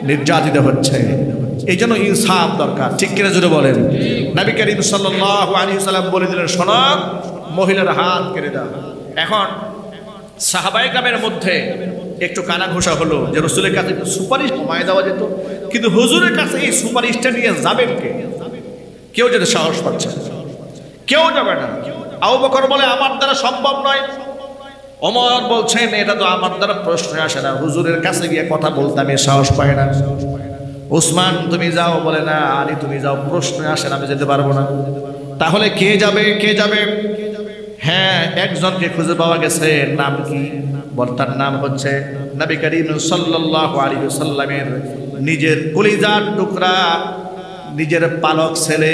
নির্যাতিত হচ্ছে। এই জন্য ইনসাফ দরকার। ঠিক কিনা জুড়ে বলেন? নবী করিম সাল্লাল্লাহু আলাইহি ওয়াসাল্লাম বলে দিলেন, শোনো, মহিলার হাত কেটে দাও। এখন সাহাবায়ে কেরামের মধ্যে একটু কানাঘোষা হলো যে রাসূলের কাছে সুপারিশ কমায় দেওয়া যেত, কিন্তু হুজুরের কাছে এই সুপারিশটা নিয়ে যাবেন কে? কেউ যেতে সাহস পাচ্ছে না, কেউ যাবে না। আবু বকর বলে, আমার দ্বারা সম্ভব নয়। ওমর বলছেন, এটা তো আমার দ্বারা প্রশ্ন আসে না, হুজুরের কাছে গিয়ে কথা বলতে আমি সাহস পাই না। উসমান, তুমি যাও। বলে না, আলী তুমি যাও, প্রশ্ন আসে না, আমি যেতে পারবো না। তাহলে কে যাবে? কে যাবে? হ্যাঁ, একজনকে খুঁজে পাওয়া গেছে। নাম কি? তার নাম হচ্ছে নবী করিম সাল্লাল্লাহু আলাইহি ওয়াসাল্লামের নিজের কলিজার টুকরা, নিজের পালক ছেলে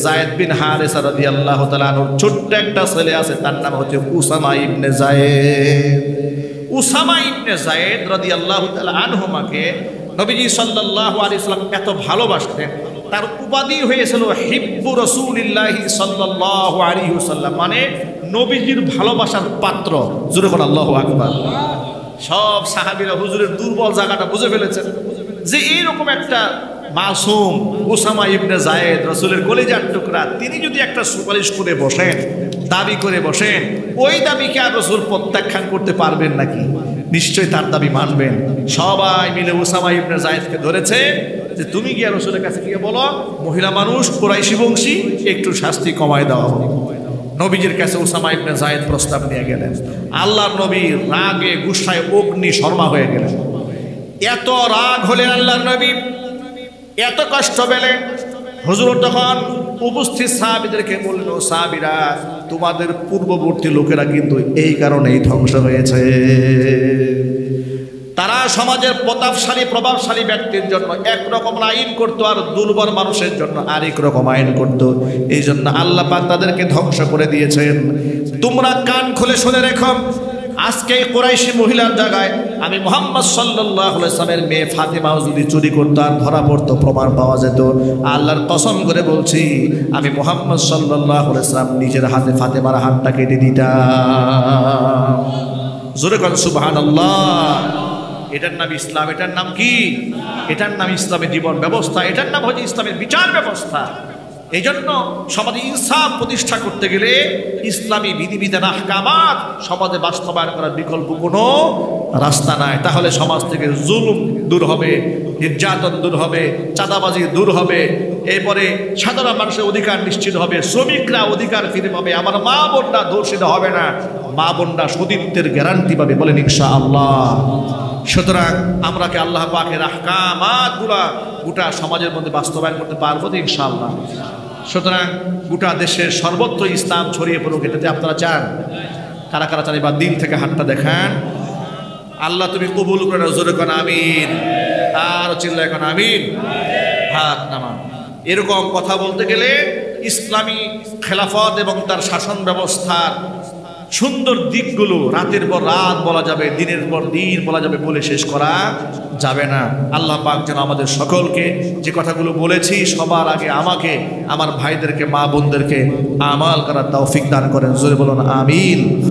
যায়েদ বিন হারেসা রাদিয়াল্লাহু তাআলা আনহু। ছোট্ট একটা ছেলে আছে, তার নাম হচ্ছে উসামা ইবনে যায়েদ। উসামা ইবনে যায়েদ রাদিয়াল্লাহু তাআলা আনহুমাকে নবীজি সাল্লাল্লাহু আলাইহি ওয়াসাল্লাম এত ভালোবাসতেন, তার উপাধি হয়েছিল হিব্বু রাসূলিল্লাহি সাল্লাল্লাহু আলাইহি ওয়াসাল্লাম, মানে নবীজির ভালোবাসার পাত্র। জোরে বলেন আল্লাহু আকবার। সব সাহাবীরা হুজুরের দুর্বল জায়গাটা বুঝে ফেলেছেন, যে এইরকম একটা মাসুম উসামা ইবনে যায়েদ, রাসূলের কলিজার টুকরা, তিনি যদি একটা সুপারিশ করে বসেন, দাবি করে বসেন, ওই দাবিকে আর রাসূল প্রত্যাখ্যান করতে পারবেন নাকি? নিশ্চয়ই তার দাবি মানবেন। সবাই মিলে উসামা ইবনে যায়েদকে ধরেছে যে তুমি গিয়ে রাসূলের কাছে গিয়ে বলো, মহিলা মানুষ, কুরাইশি বংশী, একটু শাস্তি কমায় দেওয়া হবে। নবীজির কাছে উসামা ইবনে যায়েদ প্রস্তাব নিয়ে গেলেন। আল্লাহর নবী রাগে গুসায় অগ্নি শর্মা হয়ে গেলেন। এত রাগ হলেন আল্লাহর নবী, এত কষ্ট পেলেন। হুজুর তখন উপস্থিত সাহাবীদেরকে বললেন, সাহাবীরা, তোমাদের পূর্ববর্তী লোকেরা কিন্তু এই কারণেই ধ্বংস হয়েছে। তারা সমাজের প্রভাবশালী ব্যক্তির জন্য একরকম আইন করতো, আর দুর্বল মানুষের জন্য আরেক রকম আইন করতো। এই জন্য আল্লাহ পাক তাদেরকে ধ্বংস করে দিয়েছেন। তোমরা কান খুলে শুনে রেখো, আজকে এই কুরাইশি মহিলার জায়গায় আমি মুহাম্মদ সাল্লাল্লাহু আলাইহি ওয়াসাল্লামের মেয়ে ফাতেমাও যদি চুরি করতো আর ধরা পড়তো, প্রমাণ পাওয়া যেত, আল্লাহর কসম করে বলছি আমি মুহাম্মদ সাল্লাল্লাহু আলাইহি ওয়াসাল্লাম নিজের হাতে ফাতেমার হাতটা কেটে দিতাম। জোরে কোন সুবহানাল্লাহ। এটার নাম ইসলাম। এটার নাম কি? এটার নাম ইসলামের জীবন ব্যবস্থা। এটার নাম হচ্ছে ইসলামের বিচার ব্যবস্থা। এই জন্য সমাজে ইনসাফ প্রতিষ্ঠা করতে গেলে ইসলামী বিধিবিধান আহকামাত সমাজে বাস্তবায়ন করার বিকল্প কোনো রাস্তা নাই। তাহলে সমাজ থেকে জুলুম দূর হবে, নির্যাতন দূর হবে, চাঁদাবাজি দূর হবে, এরপরে সাধারণ মানুষের অধিকার নিশ্চিত হবে, শ্রমিকরা অধিকার ফিরে পাবে, আমার মা বোনরা দূষিত হবে না, মা বোনরা সতীত্বের গ্যারান্টি পাবে, বলেন ইনশাআল্লাহ। সুতরাং আমরা কি আল্লাহ পাকের আহকামাতগুলা গোটা সমাজের মধ্যে বাস্তবায়ন করতে পারবো তো ইনশাআল্লাহ। সুতরাং গোটা দেশের সর্বত্র ইসলাম ছড়িয়ে পড়ুক, এটাতে আপনারা চান? কারা কারা চান? এবার দিল থেকে হাতটা দেখান। আল্লাহ তুমি কবুল করে নাও, জোরে কোন আমিন। আর চিল্লায় কোন আমিন। হাত নামান। এরকম কথা বলতে গেলে ইসলামী খেলাফত এবং তার শাসন ব্যবস্থার সুন্দর দিকগুলো রাতের পর রাত বলা যাবে, দিনের পর দিন বলা যাবে, বলে শেষ করা যাবে না। আল্লাহ পাক যেন আমাদের সকলকে যে কথাগুলো বলেছি সবার আগে আমাকে, আমার ভাইদেরকে, মা বোনদেরকে আমাল করার তৌফিক দান করেন। জোরে বলুন আমিন।